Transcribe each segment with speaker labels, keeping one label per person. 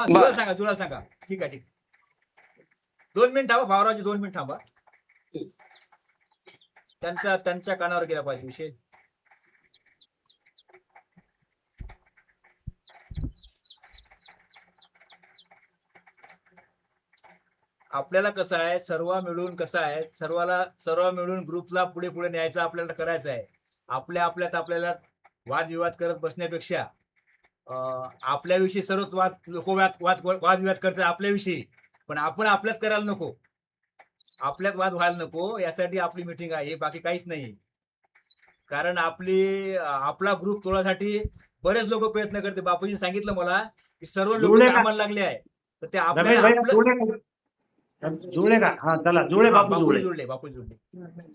Speaker 1: जुळा सांगा, जुळा सांगा. ठीक आहे, ठीक. 2 मिनिट थांबा भावराजी, 2 मिनिट थांबा. त्यांच्या कानावर गेला पाहिजे विषय. आपल्याला कसं आहे, सर्व मिळून ग्रुपला पुढे पुढे न्यायचं आपल्याला करायचं आहे. आपल्याला वादविवाद करत बसण्यापेक्षा आपल्याविषयी सर्वच लोक वादविवाद करतात आपल्याविषयी, पण आपण आपल्यात करायला नको, आपल्यात वाद व्हायला नको, यासाठी आपली मिटिंग आहे, बाकी काहीच नाही. कारण आपला ग्रुप तोडण्यासाठी बरेच लोक प्रयत्न करते. बापूजी सांगितलं मला की सर्व लोक कामाला लागले आहे, तर ते आपल्याला
Speaker 2: जुळले का? हा चला, जुळले बापू, जुळले.
Speaker 1: बापू जुळले.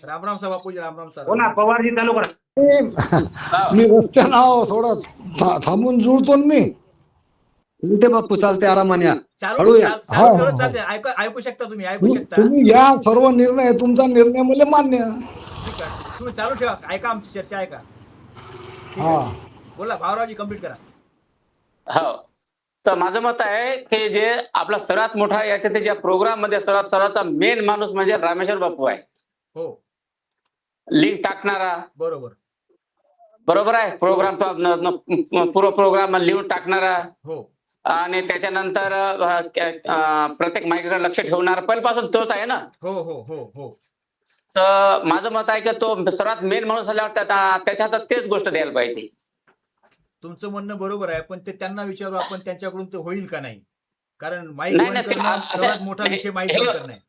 Speaker 1: राम राम सा बापूजी, राम राम सा.
Speaker 2: बोला पवारजी, चालू करा.
Speaker 3: मी रस्त्यानं थोडं थांबून जुळतो मी.
Speaker 4: कुठे बापू, चालते आरामाने या.
Speaker 1: चालते, ऐकू शकता तुम्ही, ऐकू शकता.
Speaker 3: तुम्ही या, सर्व निर्णय तुमचा निर्णय मला मान्य.
Speaker 1: ठीक आहे, तुम्ही चालू ठेवा, ऐका आमची चर्चा, ऐका.
Speaker 3: हा,
Speaker 1: बोला भावराजी, कंप्लीट करा.
Speaker 5: हो, तर माझं मत आहे की जे आपला सर्वात मोठा याच्या त्याच्या प्रोग्राम मध्ये सर्वात मेन माणूस म्हणजे रामेश्वर बापू आहे.
Speaker 1: हो,
Speaker 5: लिंक टाकणारा. बरोबर आहे. प्रोग्राम पूर्ण प्रोग्राम लिहून टाकणारा.
Speaker 1: हो.
Speaker 5: आणि त्याच्यानंतर प्रत्येक माहितीकडे लक्ष ठेवणारा पहिल्यापासून तोच आहे ना.
Speaker 1: हो हो हो हो.
Speaker 5: तर माझं मत आहे की तो सर्वात मेन माणूस आल्यावर त्याच्या हातात तेच गोष्ट द्यायला पाहिजे.
Speaker 1: तुमचं म्हणणं बरोबर आहे, पण ते त्यांना विचारू आपण, त्यांच्याकडून ते होईल का नाही. कारण माईक बंद करणं सर्वात मोठा विषय, माईक बंद करणं आहे.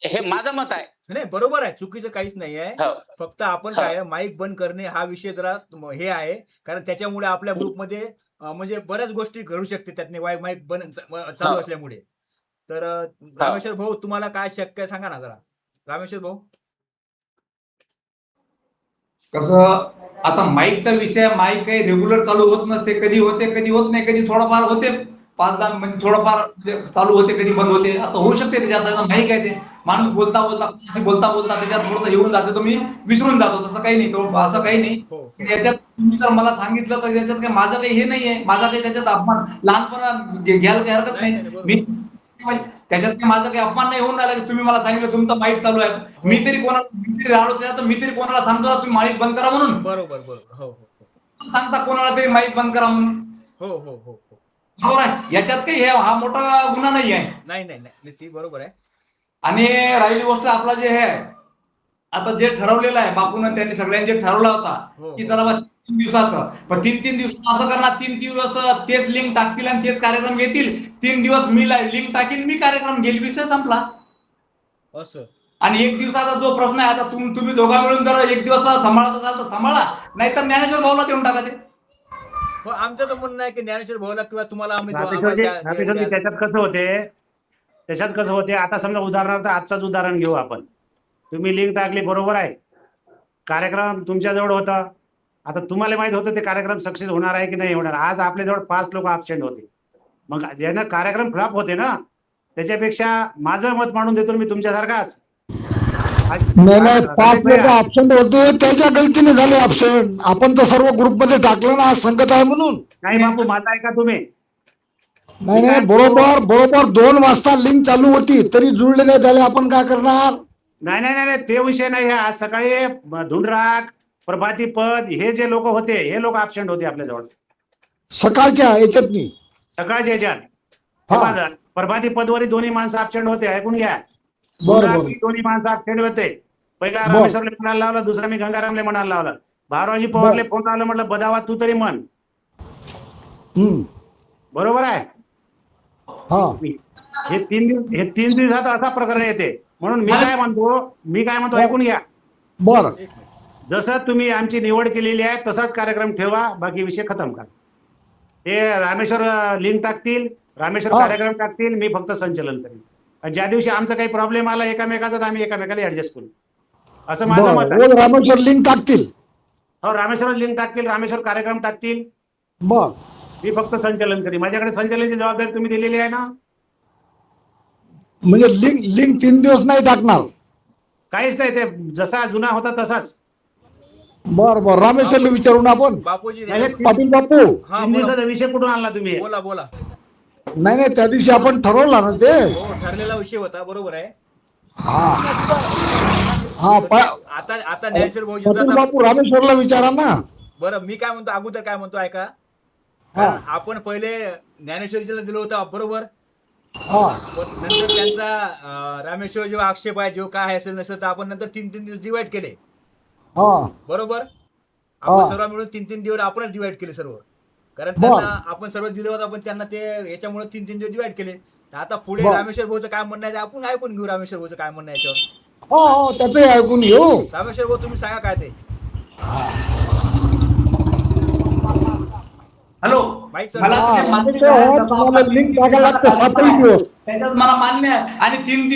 Speaker 5: हे माझं मत आहे.
Speaker 1: नाही, बरोबर आहे, चुकीचं काहीच नाही आहे. फक्त आपण काय, माईक बंद करणे हा विषय जरा हे आहे, कारण त्याच्यामुळे आपल्या ग्रुपमध्ये म्हणजे बऱ्याच गोष्टी घडू शकते त्यातने, माईक बंद चालू असल्यामुळे. तर रामेश्वर भाऊ, तुम्हाला काय शक्य आहे सांगा ना जरा. रामेश्वर भाऊ,
Speaker 6: कसं आता माईकचा विषय, माईक काही रेग्युलर चालू होत नसते, कधी होते कधी होत नाही, कधी थोडंफार होते, 5-10 म्हणजे थोडंफार चालू होते, कधी बंद होते, असं होऊ शकते. त्याच्यात माईक आहे, ते माणूस बोलता त्याच्यात थोडंसं येऊन जाते, तो मी विसरून जातो, तसं काही नाही. तो असं काही नाही. याच्यात तुम्ही जर मला सांगितलं तर याच्यात काही माझं काही हे नाहीये, माझा काही त्याच्यात अपमान लहानपणा घ्यायला काही हरकत नाही. मी त्याच्यात काही माझा काही अपमान नाही होऊन राहिला की तुम्ही मला सांगितलं तुमचा माईक चालू आहे, मी तरी कोणाला सांगतो ना तुम्ही माईक बंद करा म्हणून.
Speaker 1: बरोबर बरोबर. हो हो.
Speaker 6: सांगता कोणाला तरी माईक बंद करा म्हणून.
Speaker 1: हो हो हो हो.
Speaker 6: बरोबर आहे. याच्यात काही हा मोठा गुन्हा नाही आहे.
Speaker 1: नाही, ती बरोबर आहे.
Speaker 6: आणि राहिली गोष्ट आपला जे आहे आता, जे ठरवलेलं आहे बापून, त्यांनी सगळ्यांचे ठरवला होता की चला 3 दिवसाचं, पण 3 दिवस असं करणार, 3 दिवस तेच लिंक टाकतील आणि तेच कार्यक्रम घेतील. 3 दिवस मी लिंक टाकीन, मी कार्यक्रम घेईल, विषय संपला.
Speaker 1: असं.
Speaker 6: आणि 1 दिवसाचा जो प्रश्न आहे, आता तुम्ही दोघा मिळून जर 1 दिवस सांभाळत असाल तर सांभाळा, नाहीतर ज्ञानेश्वर भाऊला देऊन टाका ते.
Speaker 1: हो, आमचं तर म्हणणं आहे की ज्ञानेश्वर भाऊला किंवा तुम्हाला आम्ही
Speaker 2: त्याच्यात कसं होते, आता समजा उदाहरणार्थ आजचाच उदाहरण घेऊ आपण. तुम्ही लिंक टाकली, बरोबर आहे, कार्यक्रम तुमच्याजवळ होता. आता तुम्हाला माहित होतं ते कार्यक्रम सक्सेस होणार आहे की नाही होणार. आज आपल्याजवळ 5 लोक ऍबसेंट होते, मग यानं कार्यक्रम फ्लॉप होते ना. त्याच्यापेक्षा माझं मत मांडून देतो मी तुमच्यासारखाच.
Speaker 3: नाही, 5 लोक ऍबसेंट होते, त्याच्या गलतीने झाले ऍबसेंट. आपण तर सर्व ग्रुपमध्ये टाकलं ना, संगत आहे म्हणून.
Speaker 2: नाही बापू, माझा ऐका तुम्ही.
Speaker 3: नाही, बरोबर 2 वाजता लिंक चालू होती, तरी जुळले नाही झाले, आपण काय करणार.
Speaker 2: नाही, ते विषय नाही. आज सकाळी धुंडराग, प्रभाती पद, हे जे लोक होते, हे लोक ऍबसेंट होते आपल्याजवळ
Speaker 3: सकाळच्या याच्यात नाही,
Speaker 2: सकाळच्या याच्यात. प्रभाती पदवरी दोन्ही माणसं ऍबसेंट होते, ऐकून घ्या.
Speaker 3: बरोबर.
Speaker 2: दोन्ही माणसं ऍबसेंट होते. पहिला रामेश्वरले म्हणायला लावला, दुसरा मी गंगारामले म्हणायला लावला. भावराजी पवारले फोन लावला, म्हटलं बदावा तू तरी म्हण. बरोबर आहे. हे 3 दिवसात असा प्रकरण येते. म्हणून मी काय म्हणतो ऐकून घ्या.
Speaker 3: बर,
Speaker 2: जसं तुम्ही आमची निवड केलेली आहे तसाच कार्यक्रम ठेवा, बाकी विषय खतम करा. हे रामेश्वर लिंक टाकतील, रामेश्वर कार्यक्रम टाकतील, मी फक्त संचलन करेन. ज्या दिवशी आमचा काही प्रॉब्लेम आला एकामेकाचा, तर आम्ही एकामेकाला ऍडजस्ट करू, असं माझं मत आहे.
Speaker 3: रामेश्वर लिंक टाकतील.
Speaker 2: हो, रामेश्वर लिंक टाकतील, रामेश्वर कार्यक्रम टाकतील,
Speaker 3: बर,
Speaker 2: मी फक्त संचलन करेन. माझ्याकडे संचलनाची जबाबदारी तुम्ही दिलेली आहे ना.
Speaker 3: म्हणजे लिंक 3 दिवस नाही टाकणार.
Speaker 2: काहीच नाही, ते जसा जुना होता तसाच.
Speaker 3: बर, रामेश्वरला विचारून आपण.
Speaker 1: बापूजी,
Speaker 3: पाटील बापू,
Speaker 2: 3 दिवसाचा विषय कुठून आणला तुम्ही?
Speaker 1: बोला.
Speaker 3: नाही नाही, त्या दिवशी आपण ठरवलं ना ते.
Speaker 1: हो, ठरलेला विषय होता, बरोबर आहे.
Speaker 3: हा हा
Speaker 1: तर ते आता ज्ञानेश्वर भाऊजी
Speaker 3: पाटील
Speaker 1: आता
Speaker 3: बापू रामेश्वरला विचारा ना.
Speaker 1: बरं, मी काय म्हणतो, अगोदर काय म्हणतो ऐका.
Speaker 3: हा
Speaker 1: आपण पहिले ज्ञानेश्वरीला दिलं होतं, बरोबर.
Speaker 3: हा
Speaker 1: पण नंतर त्यांचा रामेश्वर जेव्हा आक्षेप आहे, जेव्हा काय असेल नसेल, तर आपण नंतर 3-3 दिवस डिवाइड केले,
Speaker 3: हा
Speaker 1: बरोबर.
Speaker 3: हा.
Speaker 1: आपण सर्व मिळून 3-3 दिवस आपणच डिवाइड केले सर्व, कारण
Speaker 3: बर.
Speaker 1: त्यांना आपण सर्व दिलं होतं, पण त्यांना ते याच्यामुळे 3-3 दिवस डिवाइड केले. तर आता पुढे
Speaker 3: बर.
Speaker 1: रामेश्वर भाऊचं काय म्हणणं आहे ते आपण ऐकून घेऊ. रामेश्वर भाऊचं काय म्हणणं आहे याच्यावर.
Speaker 3: हो हो, त्याचंही ऐकून घेऊ.
Speaker 1: रामेश्वर भाऊ, तुम्ही सांगा काय ते.
Speaker 6: Hello,
Speaker 1: Mike sir.
Speaker 6: मला
Speaker 3: हा,
Speaker 6: ते मान्य
Speaker 3: रामेश्वर
Speaker 6: आहे,
Speaker 3: हो,
Speaker 6: जसं
Speaker 3: तुम्हाला
Speaker 6: आपण
Speaker 3: लिंक
Speaker 6: तीन
Speaker 3: टाकायला लागते
Speaker 6: दिवसाचा
Speaker 3: 7
Speaker 6: कार्यक्रम आहे,
Speaker 3: दिवस.
Speaker 6: त्याच्यात मला मान्य आहे. आणि तीन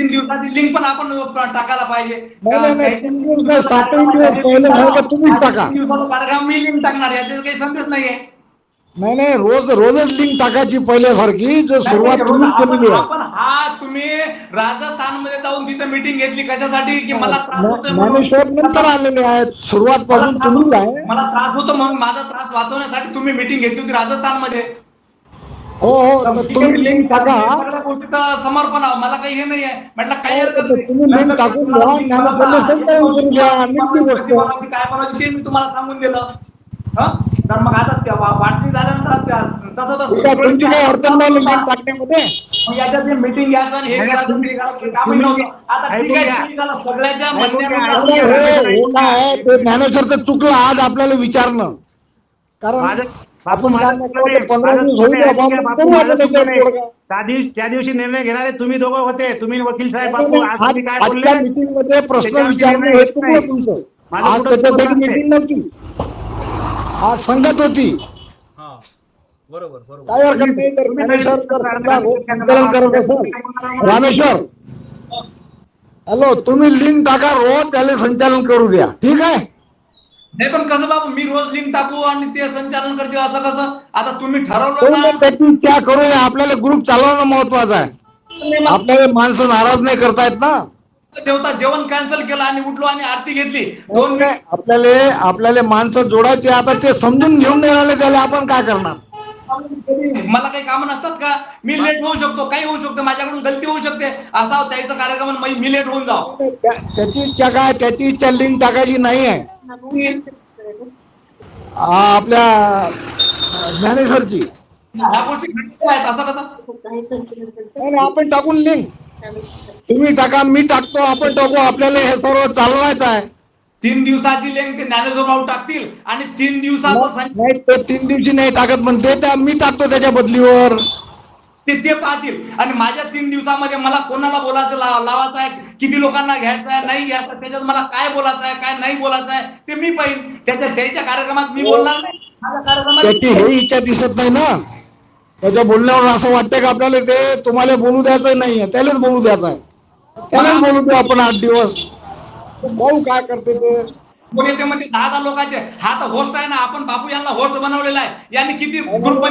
Speaker 6: दिवसाची लिंक पण आपण टाकायला पाहिजे.
Speaker 3: नाही नाही नाही, 3 दिवस नाही, 7 दिवस पहिले नाही तर तुम्हीच टाका.
Speaker 6: 3 दिवसाचा कार्यक्रम मी लिंक टाकणार, याच्यात काही संदेश नाहीये.
Speaker 3: नाही नाही, रोजच लिंक टाकायची पहिल्यासारखी, जो सुरुवात तुम्हीच केलेली आहे.
Speaker 6: आपण तुम्ही राजस्थानमध्ये जाऊन तिथे मीटिंग घेतली कशासाठी? की मला त्रास होतोय म्हणून.
Speaker 3: ज्ञानेश्वर नंतर आलेले आहेत, सुरुवात पासून तुम्ही आहे.
Speaker 6: मला त्रास होतो म्हणून, माझा त्रास वाचवण्यासाठी तुम्ही मीटिंग घेतली होती राजस्थानमध्ये.
Speaker 3: हो हो, तर तुम्ही लिंक टाका.
Speaker 6: सगळ्या गोष्टीचं समर्पण आहे. मला काही हे नाही आहे, म्हटलं काही हरकत
Speaker 3: तर
Speaker 6: नाही.
Speaker 3: तुम्ही लिंक टाकून द्या, ज्ञानेश्वरला संचालन करून द्या, नेमकी गोष्ट.
Speaker 6: काय बोलायचं ते मी तुम्हाला सांगून दिलं. तर मग आता वाटणी झाल्यानंतर
Speaker 3: ठीक आहे, तुमची काही अडचण नाही लिंक टाकण्यामध्ये.
Speaker 6: याच्यात मीटिंग घ्यायचं आणि हे करायचं ते करायचं कामही नव्हतं. आता ठीक आहे, ठीक झालं. सगळ्याच्या म्हणण्यानुसार
Speaker 3: नाही, हे काय आहे, ते ज्ञानेश्वरचं चुकलं आज आपल्याला विचारणं. कारण आपण काय म्हटलं, ते 15 दिवस होऊ द्या, आपण करू आता त्याच्यावर तोडगा.
Speaker 2: त्या दिवशी निर्णय घेणारे तुम्ही दोघं होते, तुम्ही वकील साहेब बापू. आज तुम्ही काय
Speaker 3: आजच्या
Speaker 2: बोलले?
Speaker 3: मीटिंग मध्ये प्रश्न
Speaker 2: त्याच्यावर
Speaker 3: विचारणं
Speaker 2: निर्णय
Speaker 3: हे
Speaker 2: घेत
Speaker 3: चुकलं
Speaker 2: नाही.
Speaker 3: तुमचं.
Speaker 2: माझं
Speaker 3: आज
Speaker 2: कुठं
Speaker 3: त्याच्यासाठी
Speaker 2: चुकलं
Speaker 3: मीटिंग नव्हती, आज संगत होती.
Speaker 1: हा, बरोबर बरोबर.
Speaker 3: काही हरकत नाही. तर ज्ञानेश्वर जर समजा रोज संकलन करत असेल, रामेश्वर हॅलो, तुम्ही लिंक टाका, रोज त्याला संचालन करू द्या, ठीक आहे.
Speaker 6: नाही पण कसं बाबू, मी रोज लिंक टाकू आणि ते संचालन करते असं कसं? आता तुम्ही ठरवलं
Speaker 3: करू
Speaker 6: ना.
Speaker 3: द्या, त्याची इच्छा करू द्या. आपल्याला ग्रुप चालवणं महत्वाचं आहे. आपल्याला माणसं नाराज नाही करतायत ना.
Speaker 6: जेवण कॅन्सल केलं आणि उठलो आणि आरती घेतली 2 मिनिट.
Speaker 3: आपल्याला माणसं जोडायचे, आता ते समजून घेऊन नाही राहिले, त्याला आपण काय करणार.
Speaker 6: मला काही कामं नसतात का? मी लेट होऊ शकतो, काही होऊ शकतो, माझ्याकडून गलती होऊ शकते. असा त्याचा कार्यक्रम मी लेट होऊन जाऊ.
Speaker 3: त्याची इच्छा काय, त्याची इच्छा लिंक टाकायची नाही आहे आपल्या ज्ञानेश्वरची.
Speaker 6: ह्या गोष्टी घडलेल्या आहेत, असं कसं?
Speaker 3: नाही, आपण टाकून लिंक, तुम्ही टाका, मी टाकतो, आपण टाकू. आपल्याला हे सर्व चालवायचं आहे.
Speaker 6: 3 दिवसाची लिंक ते ज्ञानेश्वर भाऊ टाकतील आणि 3 दिवसाचं
Speaker 3: नाही, ते 3 दिवशी नाही टाकत, पण ते मी टाकतो त्याच्या बदलीवर.
Speaker 6: ते पाहतील. आणि माझ्या 3 दिवसामध्ये मला कोणाला बोलायचं लावायचं आहे, किती लोकांना घ्यायचं आहे, नाही घ्यायचं, त्याच्यात मला काय बोलायचं आहे, काय नाही बोलायचं आहे, ते मी पाहिजे. त्याच्या कार्यक्रमात मी बोलणार नाही, माझ्या कार्यक्रमात.
Speaker 3: त्याची हे इच्छा दिसत नाही ना त्याच्या बोलण्यावर. असं वाटतं का आपल्याला ते तुम्हाला बोलू द्यायचं नाहीये, त्यालाच बोलू द्यायचं आहे. त्यालाच बोलू द्या आपण 8 दिवस, भाऊ काय करते ते.
Speaker 6: येते म्हणजे 10 लोकांचे. हा तर होस्ट आहे ना, आपण बापू यांना होस्ट बनवलेला आहे. यांनी किती ग्रुप,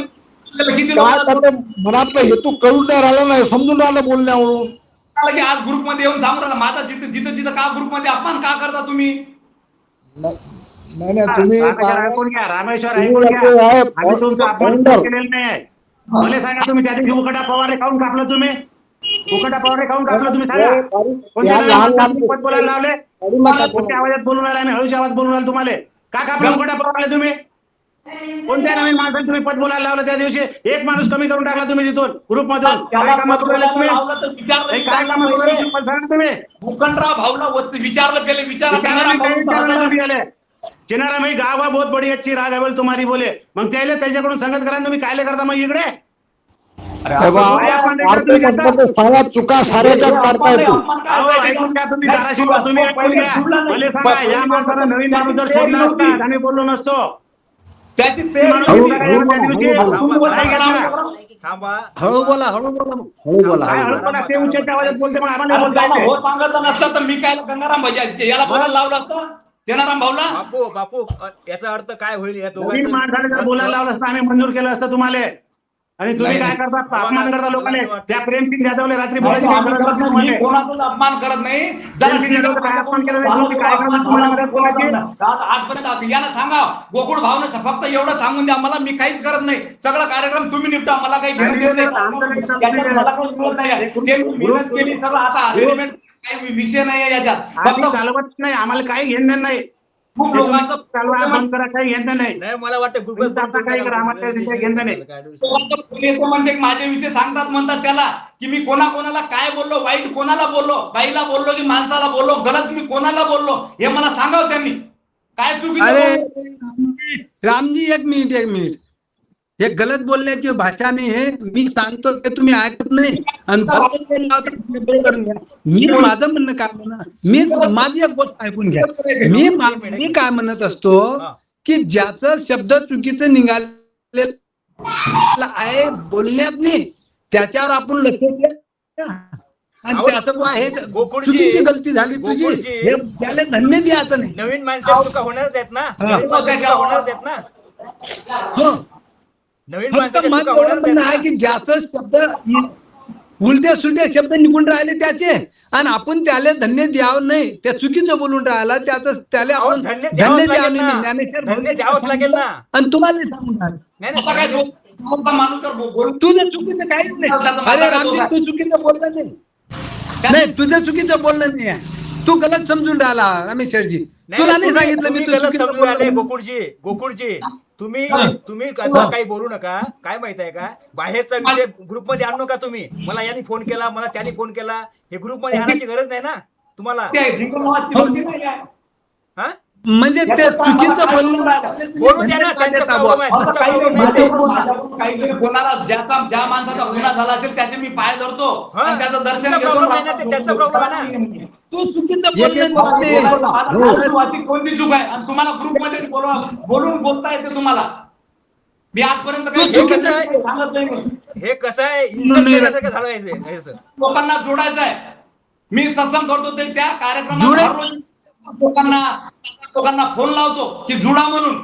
Speaker 6: किती
Speaker 3: काय
Speaker 6: लोक
Speaker 3: करते, मनातलं हेतू कळून नाही राहिला, नाही समजून राहिलं बोलण्यावरून.
Speaker 6: की आज ग्रुपमध्ये येऊन सांगून राहिला माझा जिथं का ग्रुपमध्ये अपमान का करता तुम्ही?
Speaker 3: नाही नाही, तुम्ही
Speaker 2: ऐकून घ्या, रामेश्वर ऐकून घ्या. आम्ही तुमचा अपमान केलेला नाही आहे. मला सांगा, तुम्ही त्या दिवशी उकटा पवारे खाऊन कापलं तुम्ही? उकटा पवारे खाऊन कापलं तुम्ही? सांगा, कोणत्या पद बोलायला लावले? कोणत्या आवाजात बोलून राहिले? आम्ही हळूच्या आवाज बोलून राहिले तुम्हाला? का कापलं उकटा पवारले तुम्ही? कोणत्या नवीन माणसाला तुम्ही पद बोलायला लावलं त्या दिवशी? एक माणूस कमी करून टाकला तुम्ही तिथून ग्रुप मधून. काय कामात बोलायला तुम्ही? काय कामात बोलायला पद सांगा तुम्ही?
Speaker 6: भूखंडराव भाऊला विचारलं गेले,
Speaker 2: चिनारा भाई गाव बहुत बड़ी अच्छी राग है बोल तुम्हारी बोले. मग त्याच्याकडून संगत करा, तुम्ही काय करता मग इकडे?
Speaker 3: साऱ्या चुका साऱ्याच्याच काढता येतो.
Speaker 2: ऐकून घ्या तुम्ही, धाराशिव तुम्ही ऐकून घ्या. मला सांगा, या माणसानं नवीन माणूस जर सोडला असता, आम्ही बोललो नसतो.
Speaker 6: त्याची
Speaker 1: थांबा,
Speaker 4: हळू बोला, हळू बोला, हळू बोला.
Speaker 2: काय हळू बोला, ते उच्चाच्या आवाजात बोलते, मग आम्हाला बोलता येते.
Speaker 6: हो सांगितलं नसतं तर मी काय गंगाराम भाई याला बोलायला लावलं असतं, तेनाराम भाऊला.
Speaker 1: बापू याचा अर्थ काय होईल या
Speaker 2: नवीन माणसाला जर बोलायला लावलं असतं, आम्ही मंजूर केलं असतं तुम्हाला. आणि तुम्ही
Speaker 6: नाही,
Speaker 2: काय
Speaker 6: नाही.
Speaker 2: करता
Speaker 1: मला
Speaker 2: अपमान करता
Speaker 1: मला
Speaker 2: लोकांना.
Speaker 1: असं वाटतं
Speaker 2: त्या
Speaker 1: की-
Speaker 2: प्रेमसिंग जाधवले रात्री
Speaker 6: नाही,
Speaker 2: बोलायची काय
Speaker 6: आम्ही
Speaker 2: गरज
Speaker 6: करत
Speaker 2: नव्हती
Speaker 6: नाही.
Speaker 2: तुम्हाला.
Speaker 6: मी कोणाचाच अपमान करत नाही. जर
Speaker 2: प्रेमसिंग
Speaker 6: ठीक
Speaker 2: जाधवचा काय
Speaker 6: आहे,
Speaker 2: अपमान केला नाही,
Speaker 6: झाला
Speaker 2: तुमची
Speaker 6: तो
Speaker 2: काय
Speaker 6: अपमान
Speaker 2: गरज तुम्हाला
Speaker 6: झाला,
Speaker 2: मदत
Speaker 6: कोणाचा
Speaker 2: करायची.
Speaker 6: नाही. आजपर्यंत याला सांगा गोकुळ भावना फक्त एवढं सांगून द्या मला, मी काहीच करत नाही. सगळं कार्यक्रम तुम्ही निपटा, मला काही घेणं
Speaker 2: आम्ही
Speaker 6: देत नाही.
Speaker 2: आमचं काही चालू
Speaker 6: याच्यात
Speaker 2: नाही.
Speaker 6: मला काही मिळत नाही.
Speaker 2: हे
Speaker 6: ते मी मेहनत केली सगळं, आता रेडीमेड काही विषय नाही आहे याच्यात.
Speaker 2: आम्ही
Speaker 6: फक्त
Speaker 2: चालवत नाही, आम्हाला काही घेणं नाही.
Speaker 6: खूप
Speaker 2: ते तुम्ही
Speaker 6: लोकांचं
Speaker 2: चालवा बंद करा, काही घेणं नाही.
Speaker 1: नाही मला वाटतं ग्रुपच
Speaker 2: तुम्ही
Speaker 1: बंद
Speaker 2: आता
Speaker 1: करून
Speaker 2: काही
Speaker 1: टाका.
Speaker 2: करा, आम्हाला काही त्याचं घेणं नाही.
Speaker 6: म्हणते माझ्याविषयी सांगतात, म्हणतात त्याला की मी कोणाकोणाला काय बोललो, वाईट कोणाला बोललो, बाईला बोललो की माणसाला बोललो, गलत मी कोणाला बोललो, हे मला सांगावं त्यांनी. काय चुकीचं
Speaker 4: अरे
Speaker 6: बोललो?
Speaker 4: रामजी, एक मिनिट. हे गलत बोलण्याची भाषा नाही. हे मी सांगतो ते तुम्ही ऐकत नाही आणि फक्त ते लावता, बंद करून घ्या. मी माझं म्हणणं काय मी माझी एक गोष्ट ऐकून घ्या. मी काय म्हणत असतो
Speaker 1: हा.
Speaker 4: की ज्याचं शब्द चुकीचं निघाले आहे बोलण्यात नाही, त्याच्यावर आपण लक्ष द्या. आणि
Speaker 1: अहो,
Speaker 4: त्याचं आहे
Speaker 1: गोकुळजी-
Speaker 4: चुकीची गलती झाली तुझी,
Speaker 1: गोकुळजी-
Speaker 4: हे त्याला धन्य द्यायचं नाही.
Speaker 1: नवीन माणसाची चुका होणारच आहेत ना. नवीन माणसाची चुका होणारच आहेत ना.
Speaker 4: हो,
Speaker 1: नवीन
Speaker 4: फक्त
Speaker 1: माणसाच्या
Speaker 4: माझं
Speaker 1: चुका
Speaker 4: एवढं
Speaker 1: होणारच आहेत
Speaker 4: म्हणणं आहे
Speaker 1: ना.
Speaker 4: की ज्याचं शब्द उलटे सुलटे शब्द निघून राहिले त्याचे, आणि आपण त्याला धन्य द्यावं नाही. त्या चुकीचं बोलून राहिला त्याला
Speaker 1: अहो,
Speaker 4: आपण
Speaker 1: धन्य द्यावंच
Speaker 4: द्यावं
Speaker 1: लागेल
Speaker 4: नाही.
Speaker 1: ना.
Speaker 4: ज्ञानेश्वर
Speaker 1: धन्य
Speaker 4: भाऊंनी
Speaker 1: द्यावंच लागेल ना.
Speaker 4: आणि तुम्हाला सांगून राहिलो.
Speaker 1: नाही
Speaker 6: आता काय
Speaker 1: नाही
Speaker 6: मोठा माणूस तर बोलू
Speaker 4: तुझं चुकीचं काहीच नाही. अरे रामजी, तू चुकीचं बोललं नाही, तुझं चुकीचं बोलणं नाही आहे. तू गलत समजून राहिला रामेश्वरजी. तुला नाही सांगितलं मी
Speaker 1: तुम्ही
Speaker 4: तू
Speaker 1: गलत
Speaker 4: चुकीचं
Speaker 1: समजून आले.
Speaker 4: बोललो.
Speaker 1: गोकुळजी तुम्ही
Speaker 4: हा.
Speaker 1: तुम्ही असं काही बोलू नका. काय माहित आहे का, बाहेरचा विषय ग्रुपमध्ये आणू नका तुम्ही. मला यांनी फोन केला, मला त्यांनी फोन केला, हे ग्रुपमध्ये आणायची गरज नाही ना तुम्हाला. हा
Speaker 4: म्हणजे ते चुकीचं बोलणं
Speaker 1: बोलू द्या ना, त्यांचा प्रॉब्लेम आहे, तुमचा प्रॉब्लेम नाही ते.
Speaker 6: काहीतरी बोलणारा ज्या माणसाचा गुन्हा झाला असेल त्याचे मी पाय धरतो
Speaker 1: हा,
Speaker 6: आणि त्याचं दर्शन
Speaker 1: तुमचा
Speaker 6: घेतो.
Speaker 1: प्रॉब्लेम आहे ना, ते त्यांचा प्रॉब्लेम आहे ना.
Speaker 4: तू चुकीचं
Speaker 6: एक- एक
Speaker 4: बोलणं नाही.
Speaker 6: माझी कोणती चूक आहे आणि तुम्हाला ग्रुपमध्ये बोलून बोलता येते तुम्हाला. मी आजपर्यंत काही
Speaker 1: हे कसं आहे?
Speaker 6: सांगत नाही मी.
Speaker 1: हे कसं आहे, इन्सल्ट केल्यासारखं झालं हे सर.
Speaker 6: लोकांना जोडायचं आहे. मी सत्संग करतो ते त्या कार्यक्रमात
Speaker 4: जोडे-
Speaker 6: हर रोज लोकांना फोन लावतो की जुडा म्हणून.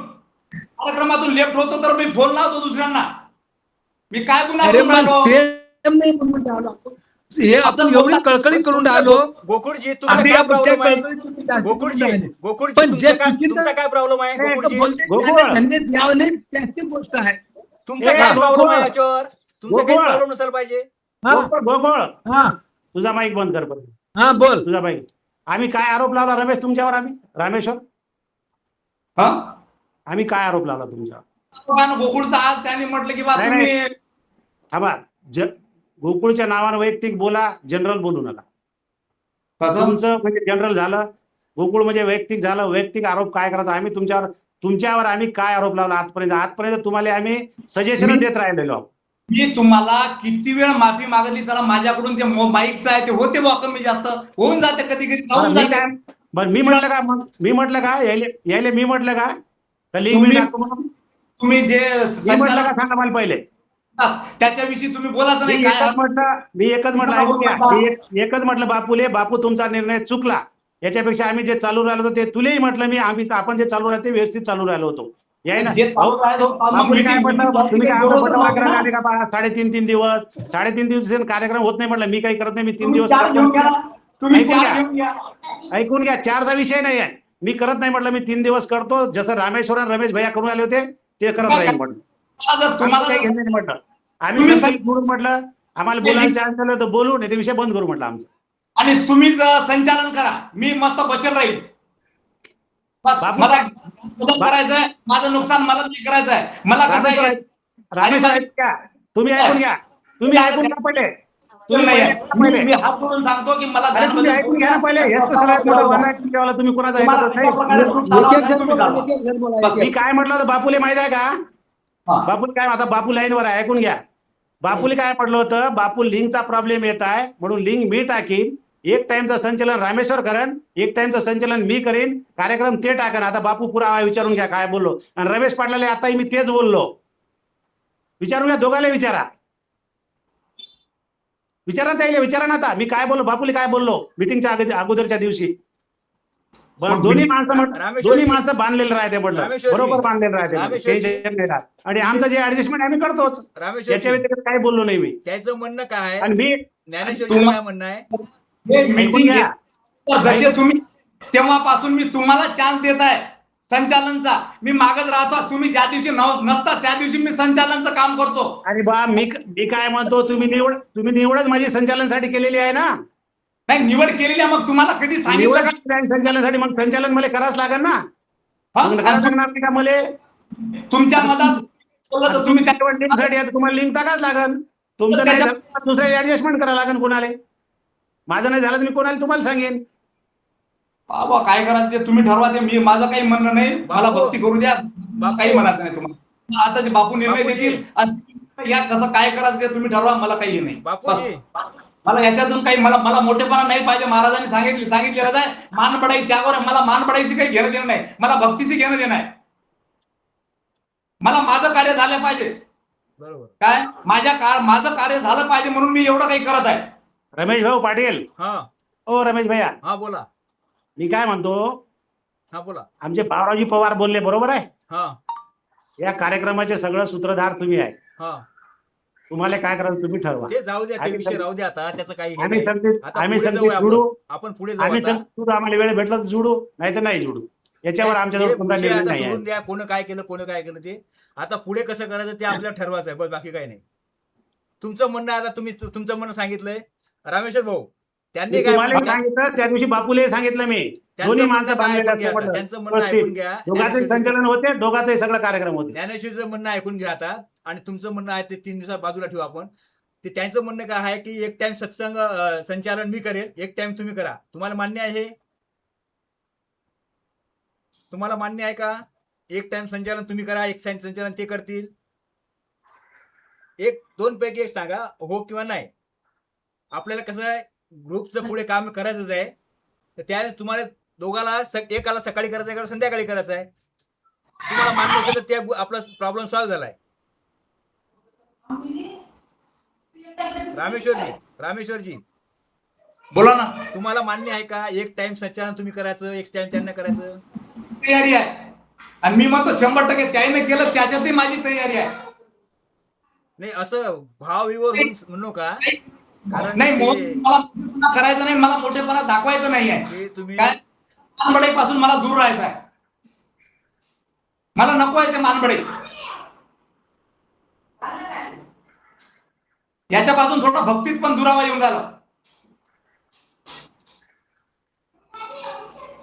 Speaker 6: कार्यक्रमातून लेफ्ट होतो तर मी फोन लावतो दुसऱ्यांना. मी काय गुन्हा
Speaker 4: अरे
Speaker 6: करून
Speaker 4: मग
Speaker 6: राहिलो?
Speaker 4: ते नाही म्हणून राहिलो आपण. हे आपण एवढी कळकळी करून राहिलो.
Speaker 1: गोकुळजी तुमचा
Speaker 4: आधी
Speaker 1: काय
Speaker 4: आपण
Speaker 1: प्रॉब्लेम आहे?
Speaker 4: कळकळी तुम्ही जास्त
Speaker 1: गोकुळजी
Speaker 4: करून राहिले.
Speaker 1: गोकुळजी
Speaker 4: पण जे
Speaker 1: तुमचा काय प्रॉब्लेम आहे? गोकुळजी
Speaker 2: गोकुळ.
Speaker 4: धन्य द्यावं नाही त्याची गोष्ट आहे.
Speaker 1: तुमचा
Speaker 2: ए,
Speaker 1: काय प्रॉब्लेम
Speaker 2: गोकुळ.
Speaker 1: आहे याच्यावर? तुमचा काही
Speaker 2: गोकुळ.
Speaker 1: प्रॉब्लेम नसायला पाहिजे.
Speaker 2: गोकुळ,
Speaker 4: हा
Speaker 2: तुझा माईक बंद कर बरं.
Speaker 4: हा बोल.
Speaker 2: तुझा माईक. आम्ही काय आरोप लावला रमेश तुमच्यावर? रामेश्वर,
Speaker 6: हा?
Speaker 2: आम्ही काय आरोप लावला तुमच्यावर?
Speaker 6: लोकांना गोकुळचा आज त्यांनी म्हटलं की बा
Speaker 2: नाही,
Speaker 6: तुम्ही
Speaker 2: थांबा. गोकुळच्या नावानं वैयक्तिक बोला, जनरल बोलू नका.
Speaker 6: कसं?
Speaker 2: तुमचं म्हणजे जनरल झालं, गोकुळ म्हणजे वैयक्तिक झालं. वैयक्तिक आरोप काय करायचा? आम्ही तुमच्यावर आम्ही काय आरोप लावला आजपर्यंत तुम्हाला आम्ही सजेशन देत राहिलेलो आहोत.
Speaker 6: मी तुम्हाला किती वेळ माफी मागितली, चला माझ्याकडून ते माईकचं आहे ते होते बा कमी जास्त होऊन जाते, कधी कधी
Speaker 2: बरं,
Speaker 6: राहून
Speaker 2: मी
Speaker 6: जाते.
Speaker 2: काय बरं मी म्हटलं का मग? मी म्हटलं का यायले मी म्हटलं का लिंक मी
Speaker 6: तुम्ही-
Speaker 2: टाकतो म्हणून?
Speaker 6: तुम्ही जे
Speaker 2: मी म्हटलं का सांगा मला पहिले.
Speaker 6: त्याच्याविषयी तुम्ही बोलायचं
Speaker 2: मी
Speaker 6: नाही. काय
Speaker 2: एकच म्हटलं ऐकून घ्या. एकच म्हटलं बापू तुमचा निर्णय चुकला. याच्यापेक्षा आम्ही जे चालू राहिलो होतो ते तुलाही म्हटलं आपण जे चालू राहतो ते व्यवस्थित चालू राहिलो होतो. याय ना
Speaker 6: जे चालू आहे तो काम
Speaker 2: बापूने काय
Speaker 6: meeting-
Speaker 2: म्हटलं? तुम्ही काय
Speaker 6: बरोबर
Speaker 2: म्हटलं?
Speaker 6: आहे
Speaker 2: करायला
Speaker 6: ना?
Speaker 2: आले का बा? 3.5 दिवस कार्यक्रम होत नाही म्हटलं. मी काही करत नाही. मी 3
Speaker 6: तुम्ही
Speaker 2: दिवस
Speaker 6: चार घेऊन घ्या. तुम्ही
Speaker 2: ऐकून
Speaker 6: चार
Speaker 2: घ्या.
Speaker 6: घेऊन घ्या.
Speaker 2: ऐकून घ्या. 4चा विषय नाही आहे. मी करत नाही म्हटलं. मी 3 दिवस करतो. जसं रामेश्वर आणि रमेश भैया करून आले होते ते करत राहील म्हटलं.
Speaker 6: तुम्हाला
Speaker 2: काही
Speaker 6: जर-
Speaker 2: घेणं नाही म्हटलं. आम्ही
Speaker 6: तुम्ही
Speaker 2: संकल्प म्हणून म्हटलं आम्हाला बोलायला चान्स झालं तर बोलू, नाही ते विषय बंद करू म्हटलं आमचं.
Speaker 6: आणि तुम्हीच संचालन करा. मी मस्त बसेल राहील. बस,
Speaker 2: बापू-
Speaker 6: मला मदत करायचंय, माझं नुकसान मला नाही करायचंय. मला कसं आहे
Speaker 2: रामेश्वर ऐकून घ्या. तुम्ही ऐकून घ्या. तुम्ही ऐकून घ्या पहिले. तुम्ही पहिले
Speaker 6: मी हात जोडून सांगतो की मला
Speaker 2: अरे तुम्ही ऐकून घ्या ना पहिले. हेच तर सगळ्यात मोठं वाद आहे तुमच्यावाला. तुम्ही कोणाचं ऐकतच नाही.
Speaker 4: एक एक जण बोला, एक एक जण बोला.
Speaker 2: मी काय म्हटलं होतं बापूले माहित आहे का?
Speaker 6: हा.
Speaker 2: बापूल काय आता बापू लाईनवर आहे, ऐकून घ्या. बापूले काय म्हटलं होतं? बापू लिंकचा प्रॉब्लेम येत आहे म्हणून लिंक मी टाकीन. एक टाइमचं संचलन रामेश्वर करण, एक टाइमचं संचलन मी करीन, कार्यक्रम ते टाकन. आता बापू पुरावा विचारून घ्या काय बोललो. आणि रमेश पाटलाले आताही मी तेच बोललो. विचारून घ्या, दोघाले विचारा ना त्याला. विचारा ना आता मी काय बोललो, बापूले काय बोललो मिटिंगच्या अगोदरच्या दिवशी. पण दोन्ही माणसं
Speaker 1: रामेश्वरजी-
Speaker 2: दोन्ही माणसं बांधलेलं राहते म्हटलं,
Speaker 1: रामेश्वरजी-
Speaker 2: बरोबर बांधलेलं राहते म्हटलं.
Speaker 1: रामेश्वरजी-
Speaker 2: टेन्शन नाही राहत. आणि आमचं जे ऍडजस्टमेंट आम्ही करतोच, याच्या
Speaker 1: रामेश्वरजी
Speaker 2: व्यतिरिक्त काही बोललो नाही मी.
Speaker 1: त्याचं म्हणणं काय आहे,
Speaker 2: आणि मी
Speaker 1: ज्ञानेश्वरजीचं काय म्हणणं आहे?
Speaker 6: हे
Speaker 2: ऐकून
Speaker 6: मीटिंग
Speaker 2: घ्या.
Speaker 6: जसे तुम्ही तेव्हापासून मी तुम्हाला चान्स देत आहे संचालनचा. मी मागत राहतो, तुम्ही ज्या दिवशी नसता त्या दिवशी मी संचालनचं काम करतो.
Speaker 2: अरे बा, मी काय म्हणतो, तुम्ही निवडच माझी संचालनासाठी केलेली आहे ना.
Speaker 6: नाही निवड केलेली आहे, मग तुम्हाला कधी
Speaker 2: निवड
Speaker 6: सांगितलं का?
Speaker 2: केलेली आहे संचालनासाठी, मग संचालन मला करावंच लागेल ना.
Speaker 6: हा?
Speaker 2: मग करावं लागणार नाही का मला?
Speaker 6: तुमच्या मतात बोललं तर तुम्ही त्या-
Speaker 2: लिंकसाठी आता तुम्हाला लिंक टाकाच लागेल. तुमचं नाही झालं तर दुसरं ऍडजस्टमेंट करावं लागेल कोणाला. माझं नाही झालं तर मी कोणाला तुम्हाला सांगेन.
Speaker 6: बाबा काय करायचं ते तुम्ही ठरवा. ते मी माझं काही म्हणणं नाही, मला
Speaker 1: बापू.
Speaker 6: भक्ती करू द्या,
Speaker 1: बापू.
Speaker 6: काही म्हणायचं नाही तुम्हाला. आता जे बापू निर्णय
Speaker 1: बापूजी.
Speaker 6: देतील आणि या कसं काय करायचं ते तुम्ही ठरवा, मला काही नाही.
Speaker 1: बापूजी.
Speaker 6: बस. मला याच्यातून काही मला मोठेपणा नाही पाहिजे. महाराजांनी सांगितलेलं आहे मान बढाई त्यावर आहे. मला मान बढाईची काही घेणं देणं नाही, मला भक्तीची घेणं देणं आहे. मला माझं कार्य झालं पाहिजे.
Speaker 1: बरोबर.
Speaker 6: काय माझं कार्य झालं पाहिजे म्हणून मी एवढं काही करत आहे.
Speaker 2: रमेश भाऊ पाटील,
Speaker 1: हा
Speaker 2: ओ रमेश भैया,
Speaker 1: हा बोला.
Speaker 2: मी काय म्हणतो,
Speaker 1: हा बोला.
Speaker 2: आमचे पावरावजी पवार बोलले बरोबर आहे.
Speaker 1: हा
Speaker 2: या कार्यक्रमाचे सगळं सूत्रधार तुम्ही आहे.
Speaker 1: हा
Speaker 2: तुम्हाला काय करायचं तुम्ही ठरवा.
Speaker 1: ते जाऊ द्या, ते
Speaker 2: आम्ही
Speaker 1: विषय
Speaker 2: सग-
Speaker 1: राहू द्या आता, त्याचं काही हे
Speaker 2: आम्ही
Speaker 1: नाही.
Speaker 2: समजे
Speaker 1: आता
Speaker 2: आम्ही
Speaker 1: पुढे
Speaker 2: समजे
Speaker 1: जाऊया
Speaker 2: जुडू,
Speaker 1: आपण पुढे जाऊ
Speaker 2: आम्ही
Speaker 1: आता.
Speaker 2: समजे आम्हाला वेळ भेटला तर जुडू, नाही तर नाही जुडू. याच्यावर आमच्याजवळ
Speaker 1: ते
Speaker 2: कोणता
Speaker 1: विषय
Speaker 2: निर्णय
Speaker 1: आता
Speaker 2: नाही आहे.
Speaker 1: सोडून द्या, कोण काय केलं कोण काय केलं ते. आता पुढे कसं करायचं ते आपल्याला ठरवायचं आहे, बस बाकी काही नाही. तुमचं म्हणणं आता तुम्ही तुमचं म्हणणं सांगितलंय रामेश्वर भाऊ. त्यांनी
Speaker 2: मी
Speaker 1: काय
Speaker 2: तुम्हाला
Speaker 1: म्हणलं?
Speaker 2: सांगितलं त्या दिवशी बापूले सांगितलं मी.
Speaker 1: त्यांचं
Speaker 2: दोन्ही
Speaker 1: म्हणणं
Speaker 2: माणसं
Speaker 1: काय
Speaker 2: बांधलेले
Speaker 1: ऐकून घ्या
Speaker 2: असतात
Speaker 1: आता.
Speaker 2: म्हटलं.
Speaker 1: त्यांचं म्हणणं ऐकून घ्या.
Speaker 2: दोघांचे
Speaker 1: ज्ञानेश्वरजीचं-
Speaker 2: संचालन होते, दोघांचे सगळं कार्यक्रम होते.
Speaker 1: ज्ञानेश्वरचं म्हणणं ऐकून घ्या आता. आणि तुमचं म्हणणं आहे ते 3 दिवसात बाजूला ठेवू आपण. ते त्यांचं म्हणणं काय आहे की एक टाइम सत्संग संचालन मी करेल, एक टाइम तुम्ही करा. तुम्हाला मान्य आहे हे? तुम्हाला मान्य आहे का? एक टाइम संचालन तुम्ही करा, एक टाइम संचालन ते करतील. एक दोन पैकी एक सांगा, हो किंवा नाही. आपल्याला कसं आहे, ग्रुपचं पुढे काम करायचंच आहे. तर त्या तुम्हाला दोघाला एकाला सकाळी करायचं, एकाला संध्याकाळी करायचं आहे. तुम्हाला मान्य असेल तर त्या आपला प्रॉब्लेम सॉल्व्ह झालाय. रामेश्वरजी
Speaker 6: बोला ना.
Speaker 1: तुम्हाला मान्य आहे का? एक टाइम संचालन तुम्ही करायचं, एक टाइम त्यांना करायचं.
Speaker 6: तयारी आहे आणि मी म्हणतो 100% त्याने केलं त्याच्यातही माझी तयारी आहे.
Speaker 1: नाही असं भावविवर म्हणू का? कारण
Speaker 6: नाही
Speaker 1: ते-
Speaker 6: मला मोठेपणा करायचं नाही, मला मोठेपणा दाखवायचं नाही आहे.
Speaker 1: ते तुम्ही
Speaker 6: काय मानबडाईपासून मला दूर राहायचं आहे. मला नको आहे ते मानबडाई. याच्यापासून थोडा भक्तीत पण दुरावा येऊन राहिला.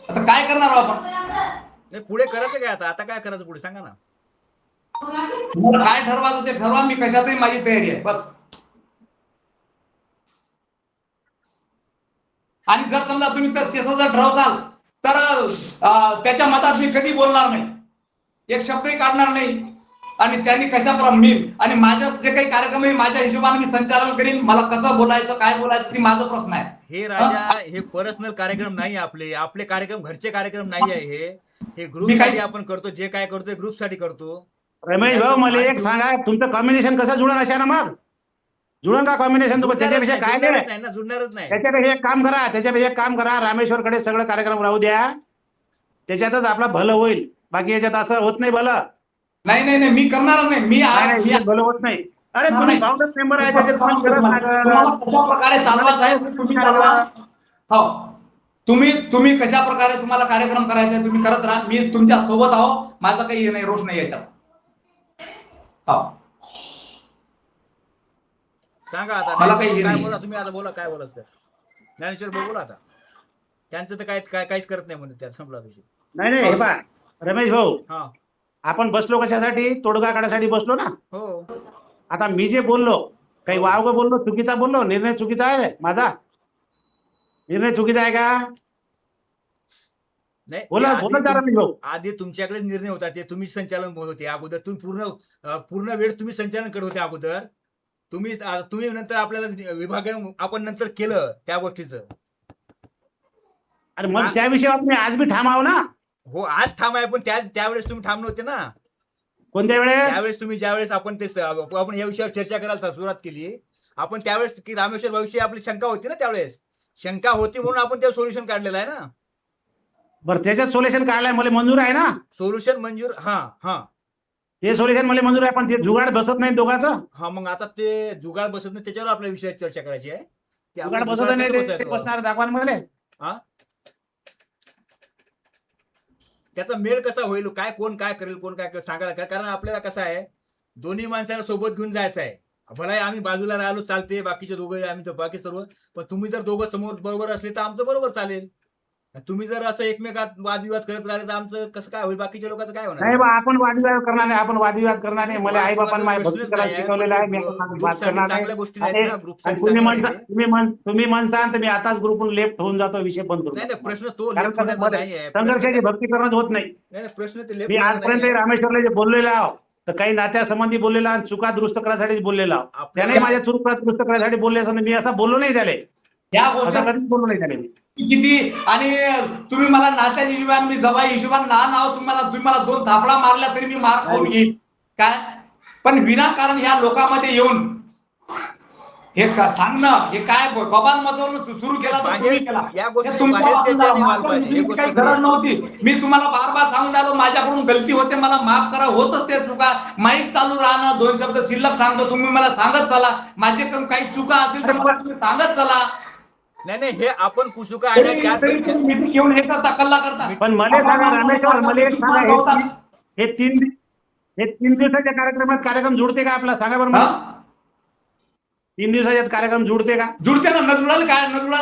Speaker 6: आता काय करणार आहोत आपण?
Speaker 1: नाही, पुढे करायचं काय आता? आता काय करायचं पुढे सांगा ना.
Speaker 6: मला काय ठरवायचं ते ठरवा. मी कशातही माझी तयारी आहे बस. आणि जर समजा तुम्ही तसं जर ठरवताल तर त्याच्या मतात मी कधी बोलणार नाही, एक शब्दही काढणार नाही. आणि त्यांनी कशाप्रमाणे मी आणि माझं जे काही कार्यक्रम आहे माझ्या हिशोबाने मी संचालन करीन. मला कसं बोलायचं काय बोलायचं ती माझा प्रश्न आहे.
Speaker 1: हे राजा, हे पर्सनल कार्यक्रम नाही आपले. आपले कार्यक्रम घरचे कार्यक्रम नाही आहे हे ग्रुपसाठी आपण करतो. जे काय करतो ग्रुपसाठी करतो.
Speaker 2: रमेश भाऊ, मला एक सांगा, तुमचं कॉम्बिनेशन कसं जुळण अशा ना? मग जुळण का कॉम्बिनेशन? त्याच्यापेक्षा काय
Speaker 1: जुळणारच
Speaker 2: नाही.
Speaker 1: नाही ना, जुळणारच नाही.
Speaker 2: त्याच्यापेक्षा एक काम करा, रामेश्वरकडे सगळं कार्यक्रम राहू द्या. त्याच्यातच आपलं भलं होईल. बाकी याच्यात असं होत नाही भलं.
Speaker 6: नाही मी करणार नाही. मी
Speaker 2: भलं होत नाही. अरे तुम्ही फाउंडर मेंबर आहे, त्याच्यात तुम्हाला गरज
Speaker 6: तुम्हाला
Speaker 2: नाही.
Speaker 6: कशा प्रकारे चालवायचं आहे ते तुम्ही चालवा. हो, तुम्ही कशा प्रकारे तुम्हाला कार्यक्रम करायचा आहे तुम्ही करत राहा. मी तुमच्या सोबत आहो. माझं काही नाही, रोष नाही याच्यात. हो,
Speaker 1: सांगा आता.
Speaker 6: मला
Speaker 1: नाही,
Speaker 6: काही हे
Speaker 1: काय
Speaker 6: नाही.
Speaker 1: बोला तुम्ही आता. बोला काय बोलायचं तर. ज्ञानेश्वर भाऊ बोला आता. त्यांचं तर काहीच करत नाही म्हणून, त्यात संपला विषय.
Speaker 2: नाही हे पहा रमेश भाऊ,
Speaker 1: हा
Speaker 2: आपण बसलो कशासाठी? तोडगा काढायसाठी बसलो ना.
Speaker 1: हो.
Speaker 2: आता मी जे बोललो, काही वावगं बोललो, चुकीचा बोललो, निर्णय चुकीचा आहे माझा? निर्णय चुकीचा आहे का?
Speaker 1: नाही,
Speaker 2: बोला
Speaker 1: ते
Speaker 2: बोला रमेश भाऊ.
Speaker 1: आधी तुमच्याकडेच निर्णय होता. ते तुम्ही संचालन होते अगोदर. तुम्ही पूर्ण वेळ तुम्ही संचालन करत होते अगोदर. तुम्ही नंतर आपल्याला विभाग आपण नंतर केलं त्या गोष्टीचं.
Speaker 2: आणि मग त्या विषयावर मी आज बी ठाम आहो ना.
Speaker 1: हो, आज ठाम आहे, पण त्यावेळेस तुम्ही ठाम नव्हते ना.
Speaker 2: कोणत्या वेळेस?
Speaker 1: त्यावेळेस तुम्ही ज्यावेळेस आपण या विषयावर चर्चा करायला सुरुवात केली आपण, त्यावेळेस की रामेश्वर भविष्य आपली शंका होती ना. त्यावेळेस शंका होती म्हणून आपण त्यावर सोल्युशन काढलेलं आहे ना.
Speaker 2: बरं त्याच्यात सोल्युशन काढलाय मला मंजूर आहे ना,
Speaker 1: सोल्युशन मंजूर. हा हा
Speaker 2: ते सोल्युशन मला मंजूर आहे, पण ते जुगाड बसत नाही दोघांचं.
Speaker 1: हा मग आता ते जुगाड बसत नाही, त्याच्यावर आपल्या विषयात चर्चा करायची आहे की
Speaker 2: जुगाड
Speaker 1: आपलं
Speaker 2: बसत
Speaker 1: जुगाड
Speaker 2: नाही,
Speaker 1: कसं
Speaker 2: ते
Speaker 1: बसायचं.
Speaker 2: बसणार दाखवा ना मला.
Speaker 1: हा त्याचा मेळ कसा होईल, काय कोण काय करेल, कोण काय करेल सांगायला काय. कारण आपल्याला कसं आहे, दोन्ही माणसाला सोबत घेऊन जायचं आहे. भला आम्ही बाजूला राहिलो चालते, बाकीचे दोघं आम्ही तर बाकी सर्व, पण तुम्ही जर दोघं समोर बरोबर असले तर आमचं बरोबर चालेल. तुम्ही जर असं एकमेकात वादविवाद करत राहिले तर आमचं कसं काय होईल, बाकीच्या लोकांचं काय होणार.
Speaker 2: नाही बा, आपण वादविवाद करणार नाही, आपण वादविवाद करणार नाही. मला आई बापांनी माझ्या भक्ती
Speaker 1: प्रश्नच
Speaker 2: करायला
Speaker 1: नाही आहे,
Speaker 2: शिकवलेलं आहे, मी आता
Speaker 1: पण
Speaker 2: बात
Speaker 1: ग्रुपसाठी
Speaker 2: करणार नाही.
Speaker 1: चांगल्या गोष्टी नाहीत
Speaker 2: आणि
Speaker 1: ना, ग्रुपसाठी
Speaker 2: तुम्ही
Speaker 1: चांगलं
Speaker 2: म्हणता,
Speaker 1: नाही ते.
Speaker 2: तुम्ही म्हणसान तर मी आताच ग्रुपहून लेफ्ट होऊन जातो, विषय बंद करून
Speaker 1: नाही
Speaker 2: टाकतो.
Speaker 1: प्रश्न तो
Speaker 2: कारण
Speaker 1: लेफ्ट
Speaker 2: कसं
Speaker 1: होण्याचा
Speaker 2: मध्ये
Speaker 1: नाही आहे.
Speaker 2: संघर्षाची भक्ती करणं होत नाही.
Speaker 1: नाही प्रश्न ते लेफ्ट
Speaker 2: मी
Speaker 1: होण्याचा
Speaker 2: आजपर्यंत
Speaker 1: नाही आहे.
Speaker 2: रामेश्वरला जे बोललेलो आहो, तर काही नात्यासंबंधी बोललेला आणि चुका दुरुस्त करण्यासाठी बोललेला आहो. त्याने
Speaker 1: आपल्याला
Speaker 2: माझ्या चुका दुरुस्त करण्यासाठी बोलले असं मी असं बोललो नाही त्याला,
Speaker 6: या
Speaker 2: असं
Speaker 6: गोष्टी
Speaker 2: कधीच बोललो नाही त्याला.
Speaker 6: किती आणि तुम्ही मला नात्याच्या हिशोबाने, मी जवाई हिशोबाने लहान आहोत, तुम्ही मला 2 थापडा मारल्या तरी मी मार खाऊन घेईन काय. पण विनाकारण ह्या लोकांमध्ये येऊन हे सांगणं, हे काय बबाल मचवणं सुरू केला तर तुम्ही केला.
Speaker 1: या गोष्टी
Speaker 6: हे तुमच्या
Speaker 1: बाहेर चर्चा नाही व्हायला
Speaker 6: माझ्या
Speaker 1: पाहिजे. हे
Speaker 6: गोष्टीची
Speaker 1: गोष्ट
Speaker 6: काही
Speaker 1: खरी
Speaker 6: गरज
Speaker 1: आहे.
Speaker 6: नव्हती. मी तुम्हाला बार बार सांगून राहिलो, माझ्याकडून गलती होते, मला माफ करा. होतच ते चुका, माईक चालू राहणं, 2 शब्द शिल्लक सांगतो, तुम्ही मला सांगत चला. माझ्याकडून काही चुका असतील तर मला तुम्ही सांगत चला.
Speaker 1: नाही हे आपण कुसुका आहे ना,
Speaker 6: तरी तुम्ही मीटिंग घेऊन हे करता, कल्ला करता.
Speaker 2: पण मला सांगा रामेश्वर, मला एक सांगा, हे तीन दिवसाच्या कार्यक्रम जुडते का आपला, सांगा बरं मला. 3 दिवसाच्यात कार्यक्रम जुडते का?
Speaker 6: जुडते ना, न जुडायला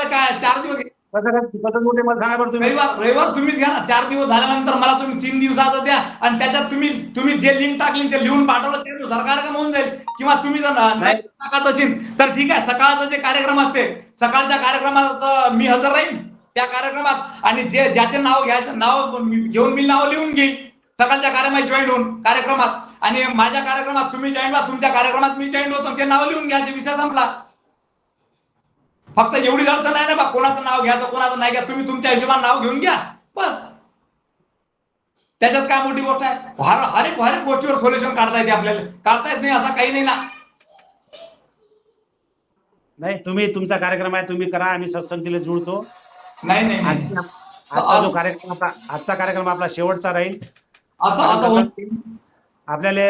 Speaker 6: काय 4 दिवस
Speaker 2: कसं जुडते मला सांगा बरं तुम्ही.
Speaker 6: रविवार तुम्हीच घ्या ना. 4 दिवस झाल्यानंतर मला तुम्ही 3 दिवसाचं द्या, आणि त्याच्यात तुम्ही जे लिंक टाकली ते लिहून पाठवलं, त्यानुसार कार्यक्रम होऊन जाईल. किंवा तुम्ही जर नाही टाकत असेल तर ठीक आहे, सकाळचं जे कार्यक्रम असते, सकाळच्या कार्यक्रमात मी हजर राहीन त्या कार्यक्रमात, आणि ज्याचे नाव घ्यायचं नाव घेऊन मी नाव लिहून घेईन सकाळच्या कार्यक्रमात जॉईन होऊन कार्यक्रमात. आणि माझ्या कार्यक्रमात तुम्ही जॉईन व्हा, तुमच्या कार्यक्रमात मी जॉईन होतो, ते नाव लिहून घ्यायचे, विषय संपला. फक्त एवढी अडचण नाही ना बा, कोणाचं नाव घ्यायचं कोणाचं नाही घ्या, तुम्ही तुमच्या हिशोबाने नाव घेऊन घ्या बस. त्याच्यात काय मोठी गोष्ट आहे. हर एक गोष्टीवर सोल्युशन काढता येते आपल्याला, काढता येत नाही असं काही नाही ना.
Speaker 2: नाही, तुम्ही तुमचा कार्यक्रम आहे, तुम्ही करा, आम्ही सत्संगतीला जुळतो.
Speaker 6: नाही
Speaker 2: आजचा कार्यक्रम आपला शेवटचा राहील.
Speaker 6: असं
Speaker 2: आपल्याला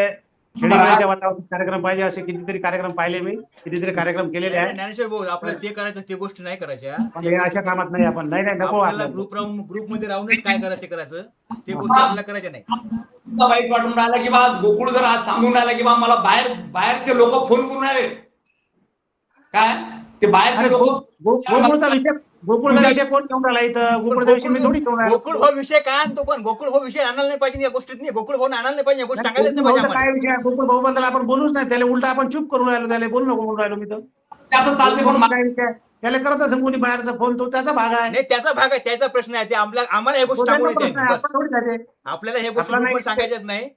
Speaker 2: खेडेगावच्या वातावरणात कार्यक्रम पाहिजे, असे कितीतरी कार्यक्रम पाहिले, मी कितीतरी कार्यक्रम केलेले आहे.
Speaker 1: ज्ञानेश्वर भाऊ, आपल्याला ते करायचं, ते गोष्टी नाही करायच्या.
Speaker 2: पण हे अशा कामात नाही आपण. नाही नको
Speaker 1: आपल्याला
Speaker 2: आपल्याला.
Speaker 1: ग्रुपमध्ये राहूनच काय करायचं ते करायचं, ते गोष्टी आपल्याला करायच्या नाही.
Speaker 6: वाईट वाटून राहिला की बा, गोकुळ जर आज सांगून राहिला की बा मला बाहेरचे लोक फोन करून राहिले काय, ते बाहेरचे लोक
Speaker 2: गोकुळचा विषय कोण घेऊन राहिला इथं? गोकुळचा विषय मी थोडी घेऊन राहिलो.
Speaker 1: गोकुळ भाऊ विषय काय आणतो, पण गोकुळ भाऊ विषय आणायला नाही पाहिजे या गोष्टीत. नाही, गोकुळ भाऊ आणायला नाही पाहिजे, या गोष्टी सांगायलाच नाही पाहिजे
Speaker 2: काय विषय आहे? गोकुळ भाऊ बद्दल आपण बोलूच नाही, त्याला उलटा आपण चूप करून राहिलो, त्याला बोलू नको म्हणून राहिलो मी तर.
Speaker 6: त्याचं चालते, पण
Speaker 2: काय विषय त्याला करत असेल कोणी बाहेरचा फोन, तो त्याचा भाग आहे.
Speaker 1: नाही, त्याचा भाग आहे, त्याचा प्रश्न आहे. ते आम्हाला हे गोष्टी सांगून येते, बस.
Speaker 2: आपण थोडी जाते.
Speaker 1: आपल्याला हे गोष्टी
Speaker 2: आपला
Speaker 1: ग्रुपवर सांगायच्याच नाही,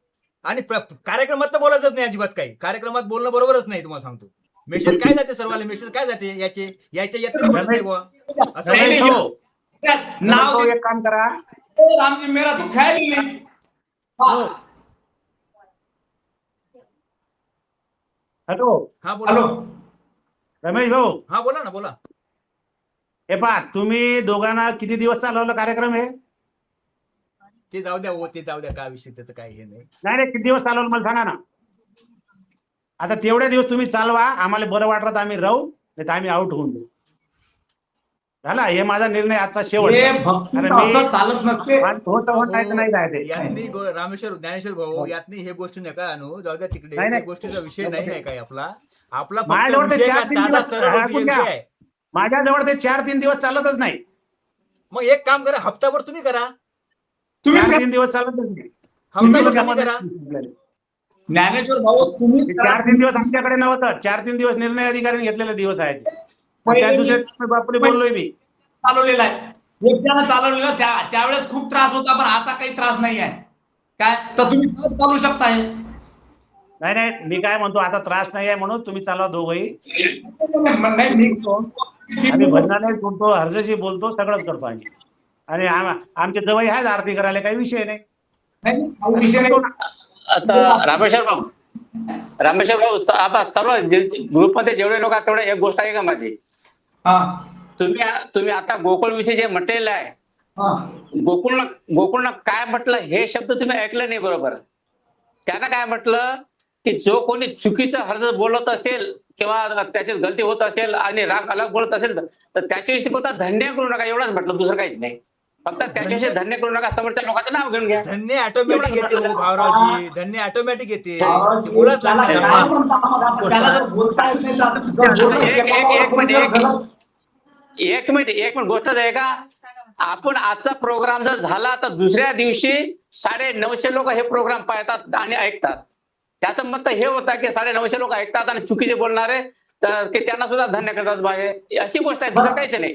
Speaker 1: आणि कार्यक्रमात तर बोलायचंच नाही अजिबात. काही कार्यक्रमात बोलणं बरोबरच नाही. तुम्हाला सांगतो, मेसेज काय जाते, सर्वांना मेसेज काय जाते, याच्या येत नाही बुवा. असं
Speaker 2: रमेश
Speaker 1: नाही.
Speaker 2: भाऊ,
Speaker 6: नाव
Speaker 2: एक काम करा.
Speaker 6: रामजी मेरा तो ख्याल ही नहीं.
Speaker 2: हॅलो
Speaker 1: हा बोला.
Speaker 6: हॅलो,
Speaker 2: रमेश भाऊ,
Speaker 1: हा बोला ना, बोला.
Speaker 2: हे पहा, तुम्ही दोघांना किती दिवस चालवलं कार्यक्रम हे?
Speaker 1: ते जाऊ द्या हो, ते जाऊ द्या, काय विषय त्याचं काय हे नाही.
Speaker 2: नाही, किती दिवस चालवलं मला सांगा ना. आता तेवढ्या दिवस तुम्ही चालवा, आम्हाला बरं वाटलं तर आम्ही राहू, नाही तर आम्ही आउट होऊन जाऊ. झाला, हे माझा निर्णय आजचा शेवट.
Speaker 6: हे भक्ती चालत नसते.
Speaker 1: यातनी ज्ञानेश्वर भाऊ, यातनी हे गोष्टी नका आणू, जाऊ द्या तिकडे.
Speaker 2: नाही,
Speaker 1: त्या गोष्टीचा विषय नाही काय आपला फक्त
Speaker 2: माझ्याजवळ ते
Speaker 1: विषय काय
Speaker 2: 4-3
Speaker 1: साधा
Speaker 2: दिवस
Speaker 1: सरळ विषय आहे.
Speaker 2: माझ्याजवळ ते 4-3 दिवस चालतच नाही.
Speaker 1: मग एक काम करा, हप्ताभर तुम्ही करा.
Speaker 6: तुम्ही
Speaker 2: 4-3 दिवस चालतच नाही.
Speaker 1: हप्ताभर तुम्ही करा.
Speaker 6: ज्ञानेश्वर भाऊ, तुम्ही
Speaker 2: 4-3 दिवस आमच्याकडे नव्हतं. 4-3 दिवस निर्णय अधिकाऱ्यांनी घेतलेले दिवस आहेत. त्या दुसऱ्या बापरे बोललोय मी.
Speaker 6: चालवलेला आहे, एकट्यानं चालवलेला. त्यावेळेस खूप त्रास होता, पण आता काही त्रास नाही आहे. काय तर तुम्ही चालू शकताय.
Speaker 2: नाही, मी काय म्हणतो, आता त्रास नाही आहे म्हणून तुम्ही चालवा दोघंही. आम्ही भजनाने बोलतो, हर्षशी बोलतो, सगळंच करतो आम्ही. आणि आमचे जवळ आहेत आरती करायला, काही विषय नाही.
Speaker 5: आता रामेश्वर भाऊ, आता सर्व ग्रुपमध्ये जेवढे लोक आहेत, तेवढे एक गोष्ट आहे का माझी, तुम्ही आता गोकुळ विषयी जे म्हटलेलं आहे
Speaker 6: हा.
Speaker 5: गोकुळनं काय म्हटलं हे शब्द तुम्ही ऐकलं नाही बरोबर. त्यानं काय म्हटलं की जो कोणी चुकीचं हरकत बोलत असेल किंवा त्याची गलती होत असेल आणि राग अलग बोलत असेल तर त्याच्याविषयी फक्त धन्य करू नका एवढंच म्हटलं, दुसरं काहीच नाही. फक्त त्याच्याविषयी धन्य करू नका, समोरच्या लोकांचं नाव घेऊन घ्या.
Speaker 1: धन्य ऑटोमॅटिक
Speaker 5: एवढंच
Speaker 1: येते हो
Speaker 5: म्हटलं.
Speaker 1: भावरावजी, धन्य ऑटोमॅटिक येते,
Speaker 6: भावरावजी,
Speaker 1: ते बोलाच
Speaker 6: त्याला
Speaker 1: लागणार
Speaker 6: काय
Speaker 1: आहे.
Speaker 6: म्हणता मग आपण? त्याला जर बोलता येत नाही तर जर बोलणं
Speaker 5: एक
Speaker 6: कोणी जर
Speaker 5: मिनिट
Speaker 6: गलत-
Speaker 5: एक मिनिट गोष्ट आहे का, आपण आजचा प्रोग्राम जर झाला तर दुसऱ्या दिवशी 950 लोक हे प्रोग्राम पाहतात आणि ऐकतात. त्याचं मत हे होतं की 950 लोक ऐकतात आणि चुकीचे बोलणारे तर की त्यांना सुद्धा धन्य करतात बाहे, अशी गोष्ट आहे, दुसरं काहीच नाही.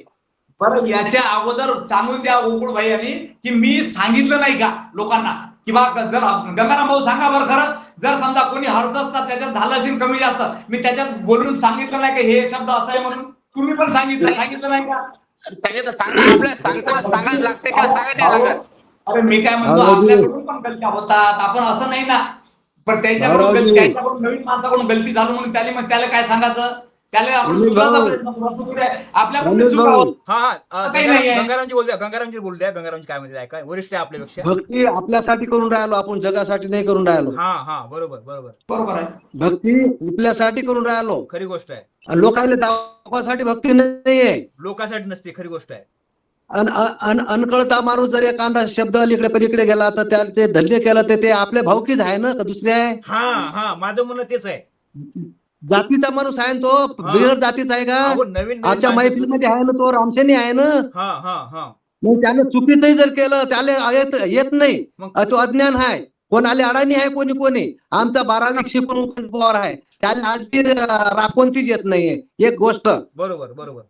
Speaker 6: बरं, याच्या अगोदर सांगून द्या गोकुळ भाई यांनी की मी सांगितलं नाही का लोकांना की बा जर गंगाराम भाऊ सांगा बरं खरं, जर समजा कोणी हरत असतात त्याच्यात झालं असेल कमी जास्त, मी त्याच्यात बोलून सांगितलं नाही का हे शब्द असा आहे म्हणून? तुम्ही पण सांगितलं नाही का?
Speaker 5: सांगितलं सांगा, आपल्याला सांगायला लागते का सांगायला नाही लागत.
Speaker 6: अरे मी काय म्हणतो, आपल्याकडून पण गलत्या होतात, आपण असं नाही ना. पण त्याच्याकडून नवीन माणसाकडून गलती झाली म्हणून त्याला काय सांगायचं? त्याला आपण सुधारायचा प्रयत्न करू. आपल्याकडून चुका होत
Speaker 1: हा
Speaker 6: काही नाहीये.
Speaker 1: गंगारामजी बोल द्या, गंगारामजी बोल द्या. गंगारामजी काय म्हणते ऐका, वरिष्ठ आहे आपल्यापेक्षा.
Speaker 7: भक्ती आपल्यासाठी करून राहिलो आपण, जगासाठी नाही करून राहिलो.
Speaker 1: हा बरोबर बरोबर,
Speaker 6: बरोबर आहे.
Speaker 7: भक्ती आपल्यासाठी करून राहिलो.
Speaker 1: खरी गोष्ट आहे.
Speaker 7: आणि लोकांना दाखवासाठी भक्ती नाहीये.
Speaker 1: लोकांसाठी नसते, खरी गोष्ट आहे.
Speaker 7: अनकळता माणूस जर एखादा शब्द इकडे पलीकडे गेला तर त्याला ते धन्य केलं तर ते आपले भावकीच आहे ना, का दुसरे आहे?
Speaker 1: हा माझं म्हणणं तेच आहे.
Speaker 7: जातीचा माणूस आहे ना तो, बिगर जातीचा आहे का?
Speaker 1: अहो, नवीन
Speaker 7: आजच्या मैत्रीमध्ये आहे ना तो, रामसेनी आहे ना.
Speaker 1: हा
Speaker 7: मग त्यानं चुकीचंही जर केलं त्याला येत नाही,
Speaker 1: मग
Speaker 7: तो अज्ञान आहे. कोणाला अडाणी आहे, कोणी आमचा 12वी शिकून पॉवर आहे, त्याला आज बी कोणतीच येत नाहीये. एक गोष्ट
Speaker 1: बरोबर बरोबर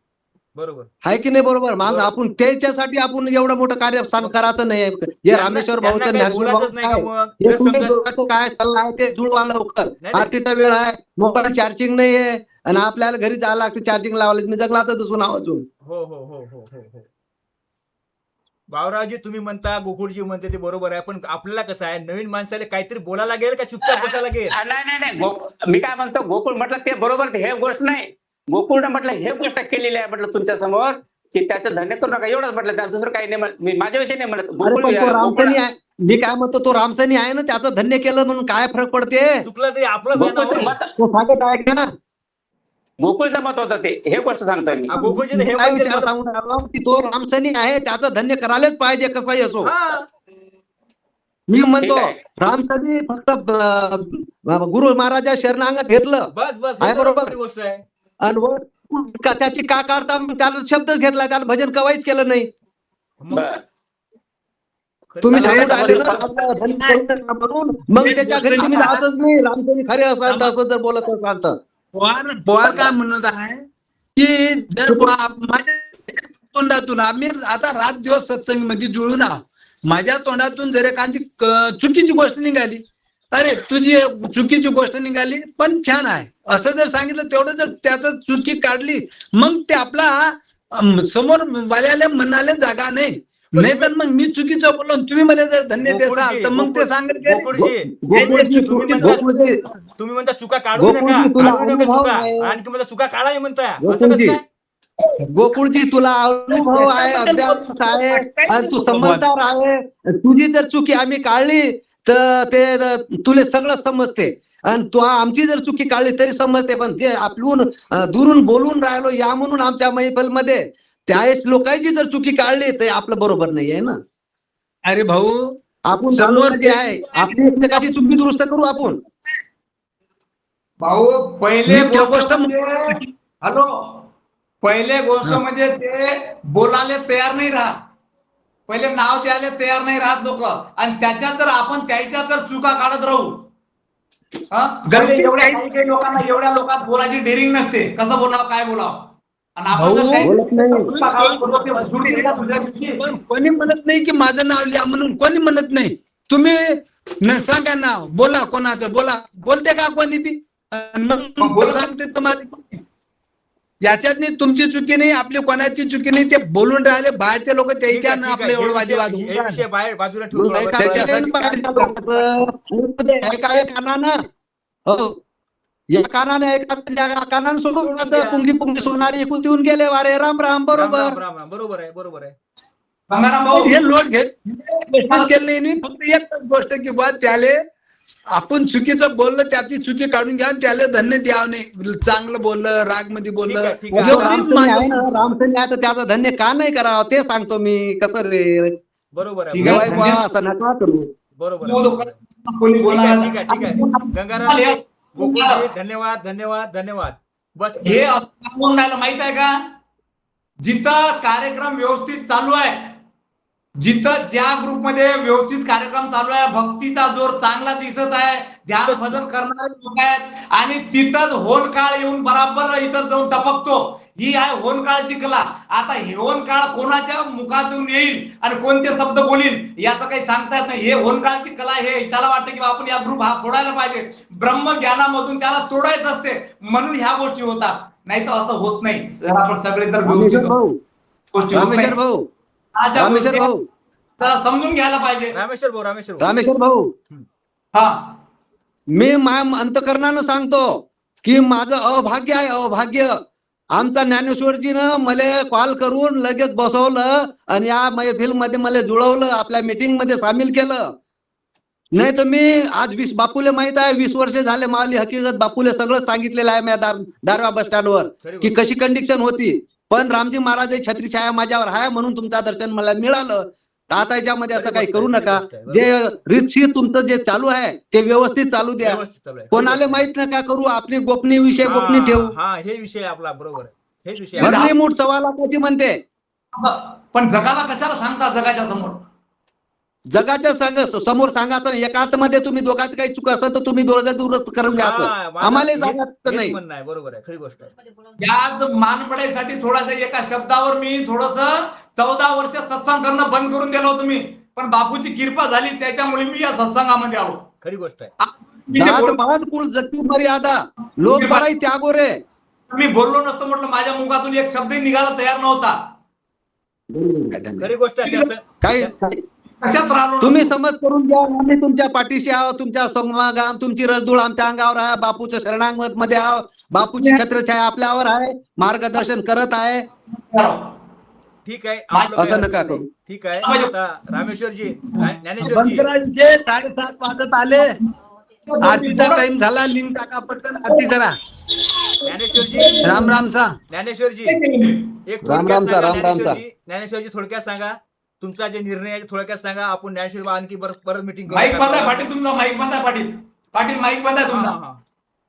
Speaker 1: बरोबर
Speaker 7: आहे की नाही? बरोबर. माझं
Speaker 1: बरोबर.
Speaker 7: आपण त्याच्यासाठी आपण एवढं मोठं कार्य करायचं नाही. जे रामेश्वर भाऊचं
Speaker 1: त्यांना काही बोलायचंच नाही का मग?
Speaker 7: हे
Speaker 1: जर
Speaker 7: तुमच्या
Speaker 1: समजा-
Speaker 7: डोक्याचं काय सल्ला आहे ते जुळवा लवकर.
Speaker 1: नाही.
Speaker 7: आरतीचा वेळ आहे, मोबाईल चार्जिंग नाहीये आणि आपल्याला घरी जायला लागते चार्जिंग लावायला. मी जगला तर दुसून आवाजून
Speaker 1: हो. भावरावजी तुम्ही म्हणता, गोकुळजी म्हणते ते बरोबर आहे, पण आपल्याला कसं आहे, नवीन माणसाला काहीतरी बोलायला लागेल का चुपचाप बसायला लागेल?
Speaker 5: नाही मी काय म्हणतो, गोकुळ म्हटलं ते बरोबर, हे गोष्ट नाही. गोकुळनं म्हटलं हे गोष्ट केलेली आहे म्हटलं तुमच्या समोर की त्याचं धन्य करू नका, एवढंच म्हटलं. त्या दुसरं काही नाही मी माझ्याविषयी नाही म्हणत.
Speaker 7: अरे पण तो रामसनी आहे, मी काय म्हणतो तो रामसनी आहे ना, त्याचं धन्य केलं म्हणून काय फरक पडते?
Speaker 1: चुकलं तरी आपलंच आहे ना
Speaker 5: गोकुळचं
Speaker 1: हो.
Speaker 5: मत
Speaker 7: तो सांगत आहे का ना,
Speaker 5: गोकुळचं मत होतं ते, हे गोष्ट सांगतोय मी.
Speaker 1: गोकुळजी हे
Speaker 7: काय
Speaker 1: म्हणते
Speaker 7: विचार सांगून राहिलो की तो रामसनी आहे, त्याचं धन्य करायलाच पाहिजे कसंही असो.
Speaker 1: हा
Speaker 7: मी म्हणतो
Speaker 5: ठीक आहे.
Speaker 7: रामसनी फक्त गुरु महाराजा शरणांगत घेतलं
Speaker 1: बस
Speaker 7: आहे,
Speaker 1: हे
Speaker 7: बरोबर.
Speaker 1: मोठी गोष्ट आहे.
Speaker 7: आणि त्याची का काढता त्याला शब्दच घेतला, त्याला भजन कवाईच केलं नाही.
Speaker 1: मग
Speaker 5: बरं.
Speaker 7: तुम्ही
Speaker 5: नाही,
Speaker 7: सांगून राहिले ना
Speaker 5: नाही.
Speaker 7: आपल्याला धन्य करून नका म्हणून, मग त्याच्या घरी तुम्ही जातच नाही. रामसनी खरे असाल तर असं जर बोलत असाल तर
Speaker 4: पवार काय म्हणत आहे की जर माझ्या तोंडातून आम्ही आता रात दिवस सत्संगमध्ये जुळून आहोत, माझ्या तोंडातून जर एखादी चुकीची गोष्ट निघाली, अरे तुझी चुकीची गोष्ट निघाली पण छान आहे असं जर सांगितलं, तेवढं जर त्याचं चुकी काढली, मग ते आपला समोर वाल्याला म्हणाले जागा नाही. तर मग मी चुकीचं बोललो तुम्ही मला जर धन्य देसाल तर मग ते सांगेल की
Speaker 1: गोकुळजी तुम्ही म्हणता चुका काढू नका,
Speaker 7: गोकुळजी, तुला
Speaker 1: काढू नका
Speaker 7: अनुभव
Speaker 1: चुका,
Speaker 7: आहे.
Speaker 1: आणखी मला चुका काढाय म्हणताय, असं
Speaker 7: गोकुळजी,
Speaker 1: कसं काय?
Speaker 7: गोकुळजी तुला अनुभव आहे, अभ्यास आहे आणि तू समजदार आहे. तुझी जर चुकी आम्ही काढली तर ते तुला सगळं समजते आणि तू आमची जर चुकी काढली तरी समजते. पण जे आपलून दुरून बोलून राहिलो या म्हणून आमच्या मैफलमध्ये त्यावेळेस लोकांची जर चुकी काढली तर आपलं बरोबर नाही आहे ना.
Speaker 4: अरे भाऊ
Speaker 7: आपण
Speaker 4: समोर
Speaker 7: जे आहे आपली एकमेकाची चुकी दुरुस्त करू आपण.
Speaker 6: भाऊ पहिले
Speaker 4: मी त्या
Speaker 6: गोष्ट
Speaker 4: गोष्ट-
Speaker 6: म्हणजे हॅलो, पहिले गोष्ट म्हणजे ते बोलायला तयार नाही राहत, पहिले नाव द्यायला तयार नाही राहत लोक, आणि त्याच्यात जर आपण त्याच्या जर चुका काढत राहू,
Speaker 4: गलती
Speaker 6: एवढ्या लोकांना एवढ्या लोकात बोलायची डेअरिंग नसते, कसं बोलावं काय बोलावं, आणि आपण जर
Speaker 4: भाऊ,
Speaker 6: काही
Speaker 7: बोलत नाही.
Speaker 6: चुका काढून बोललो ते दुसऱ्या दिवशी.
Speaker 4: पण कोणी म्हणत नाही की माझं नाव लिहा म्हणून, कोणी म्हणत नाही. तुम्ही सांगा नाव, बोला कोणाचं, बोलते का कोणी बी? आणि मग
Speaker 6: बोलत
Speaker 4: सांगते तुम्हाला याच्यात नाही तुमची चुकी नाही, आपली कोणाची चुकी नाही. ते बोलून राहिले बाहेरचे लोक
Speaker 1: ठीक आहे,
Speaker 4: त्याच्या
Speaker 1: ठीक आहे.
Speaker 4: आपले एवढं वादविवाद
Speaker 1: हे
Speaker 4: होऊन
Speaker 1: विषय बाहेर बाजूला ठेवतो
Speaker 7: नाही
Speaker 1: आपण.
Speaker 7: काय
Speaker 4: त्याच्यासाठी-
Speaker 7: काय कानानं हो या कानाने कानानं सोडून पुंगी सोनारी एकूण देऊन गेले वारे. राम राम.
Speaker 1: राम
Speaker 7: बरोबर.
Speaker 1: राम राम राम, बरोबर आहे बरोबर आहे.
Speaker 6: गंगाराम भाऊ
Speaker 4: हे लोट घेत गोष्ट केलं नाही मी. फक्त एकच गोष्ट की बा त्याले आपण चुकीचं बोललं त्याची चुकी काढून घ्या आणि त्याला धन्य द्यावं नाही. चांगलं बोललं, राग मध्ये बोललं,
Speaker 1: ठीक आहे.
Speaker 4: जेवढीच
Speaker 7: रामसनी आहे ना, रामसनी आहे तर त्याचं धन्य का नाही करावं ते सांगतो मी. कसं रे
Speaker 1: बरोबर आहे,
Speaker 6: ठीक आहे.
Speaker 1: बरोबर आहे,
Speaker 7: जेव्हा असं नका करू.
Speaker 1: बरोबर
Speaker 6: तू
Speaker 1: आहे.
Speaker 6: लोकांना कोणी
Speaker 1: ठीक
Speaker 6: बोलायला
Speaker 1: आहे, ठीक आहे, ठीक आहे. गंगाराम गोकुळजी, धन्यवाद धन्यवाद धन्यवाद. बस
Speaker 6: हे असं सांगून राहिलं माहित आहे का, जिथं कार्यक्रम व्यवस्थित चालू आहे, जिथं ज्या ग्रुपमध्ये व्यवस्थित कार्यक्रम चालू आहे, भक्तीचा जोर चांगला दिसत आहे, ध्यान भजन करणारे लोक आहेत, आणि तिथंच होनकाळ येऊन बराबर इथं जाऊन टपकतो. ही आहे होनकाळची कला. आता हे होनकाळ कोणाच्या मुखातून येईल आणि कोणते शब्द बोलील याचं काही सांगता येत नाही. हे होनकाळची कला हे त्याला वाटतं की आपण या ग्रुप हा फोडायला पाहिजे, ब्रह्मज्ञानामधून त्याला तोडायचं असते, म्हणून ह्या गोष्टी होतात. नाही तर असं होत नाही. जर आपण सगळे जर
Speaker 7: रामेश्वर
Speaker 6: व्यवस्थित
Speaker 7: भाऊ,
Speaker 6: गोष्टी होत नाही.
Speaker 7: रामेश्वर भाऊ,
Speaker 6: अशा
Speaker 7: रामेश्वर
Speaker 6: गोष्टी
Speaker 7: भाऊ,
Speaker 6: त्याला समजून घ्यायला पाहिजे.
Speaker 1: रामेश्वर भाऊ, रामेश्वर भाऊ.
Speaker 7: रामेश्वर भाऊ,
Speaker 6: हा
Speaker 7: मी माझ्या अंतकरणानं सांगतो की माझं अभाग्य आहे, अभाग्य. आमचा ज्ञानेश्वरजीनं मला कॉल करून लगेच बसवलं आणि या मैफिल मध्ये मला जुळवलं, आपल्या मीटिंग मध्ये सामील केलं. नाही तर मी आज बापूले माहित आहे 20 वर्ष झाले माली हकीकत बापूले सगळं सांगितलेलं आहे. मी दारवा बस स्टँडवर की कशी कंडिक्शन होती. पण रामजी महाराज छत्रीछाया माझ्यावर आहे म्हणून तुमचं दर्शन मला मिळालं. आता याच्यामध्ये असं काही करू नका. जे रीतशीर तुमचं जे चालू आहे ते व्यवस्थित चालू द्या.
Speaker 1: व्यवस्थित चालू आहे.
Speaker 7: कोणाला माहित नका करू. आपली गोपनीय विषय गोपनीय ठेवू.
Speaker 1: हा, हे विषय आपला बरोबर आहे. हेच विषय आहे.
Speaker 7: भरली मूठ सव्वा लाखाची म्हणते.
Speaker 6: पण जगाला कशाला सांगता जगाच्या समोर?
Speaker 7: जगाच्या समोर सांगा तर एकांतमध्ये तुम्ही दोघांची काही चूक असेल तर तुम्ही दोघं दुरुस्त करून घ्या.
Speaker 1: माझं
Speaker 7: आम्हाला
Speaker 1: हेच-
Speaker 7: सांगायचं
Speaker 1: हेच
Speaker 7: नाही.
Speaker 1: म्हणणं आहे. बरोबर आहे, खरी गोष्ट आहे.
Speaker 6: याच मानपड्यासाठी थोडासा एका शब्दावर मी थोडस 14 वर्ष सत्संग करणं बंद करून दिलं होतं मी. पण बापूची कृपा झाली त्याच्यामुळे मी या सत्संगामध्ये आलो.
Speaker 1: खरी गोष्ट आहे.
Speaker 6: मी जे
Speaker 7: जात
Speaker 6: बोल-
Speaker 7: पात कुल जगती मर्यादा लोक बराई त्यागो रे.
Speaker 6: मी बोललो नसतो म्हटलं, माझ्या मुखातून एक शब्दही निघायला तयार नव्हता.
Speaker 1: खरी गोष्ट आहे. त्याचं-
Speaker 7: काही
Speaker 6: कशात राहिलो
Speaker 7: तुम्ही समज करून घ्या. आम्ही तुमच्या पाठीशी आहोत. तुमच्या समागम तुमची रसधूळ आमच्या अंगावर आहे. बापूच्या शरणागत मध्ये आहोत. बापूची छत्रछाया आपल्यावर आहे. मार्गदर्शन करत आहे.
Speaker 1: ठीक आहे.
Speaker 6: मा-
Speaker 1: आपलं
Speaker 7: असं
Speaker 1: काही
Speaker 7: नका
Speaker 1: हरकत
Speaker 7: करू.
Speaker 1: नाही. ठीक आहे. आता रामेश्वरजी, ज्ञानेश्वरजी,
Speaker 4: 7:30 वाजत आले. आरतीचा टाइम झाला. लिंक टाका पटकन, आरती करा.
Speaker 1: ज्ञानेश्वरजी,
Speaker 4: राम रामचा.
Speaker 1: ज्ञानेश्वरजी, एक
Speaker 7: राम
Speaker 1: थोडक्यात
Speaker 7: रामचा,
Speaker 1: सांगा.
Speaker 7: राम रामचा.
Speaker 1: ज्ञानेश्वरजी थोडक्यात सांगा. तुमचा जे निर्णय आहे थोडक्यात सांगा. आपण ज्ञानेश्वर आणखी परत मिटिंग
Speaker 6: माईक बंद आहे पाटील तुमचा. माईक बंद आहे पाटील. पाटील माईक बंद आहे तुमचा.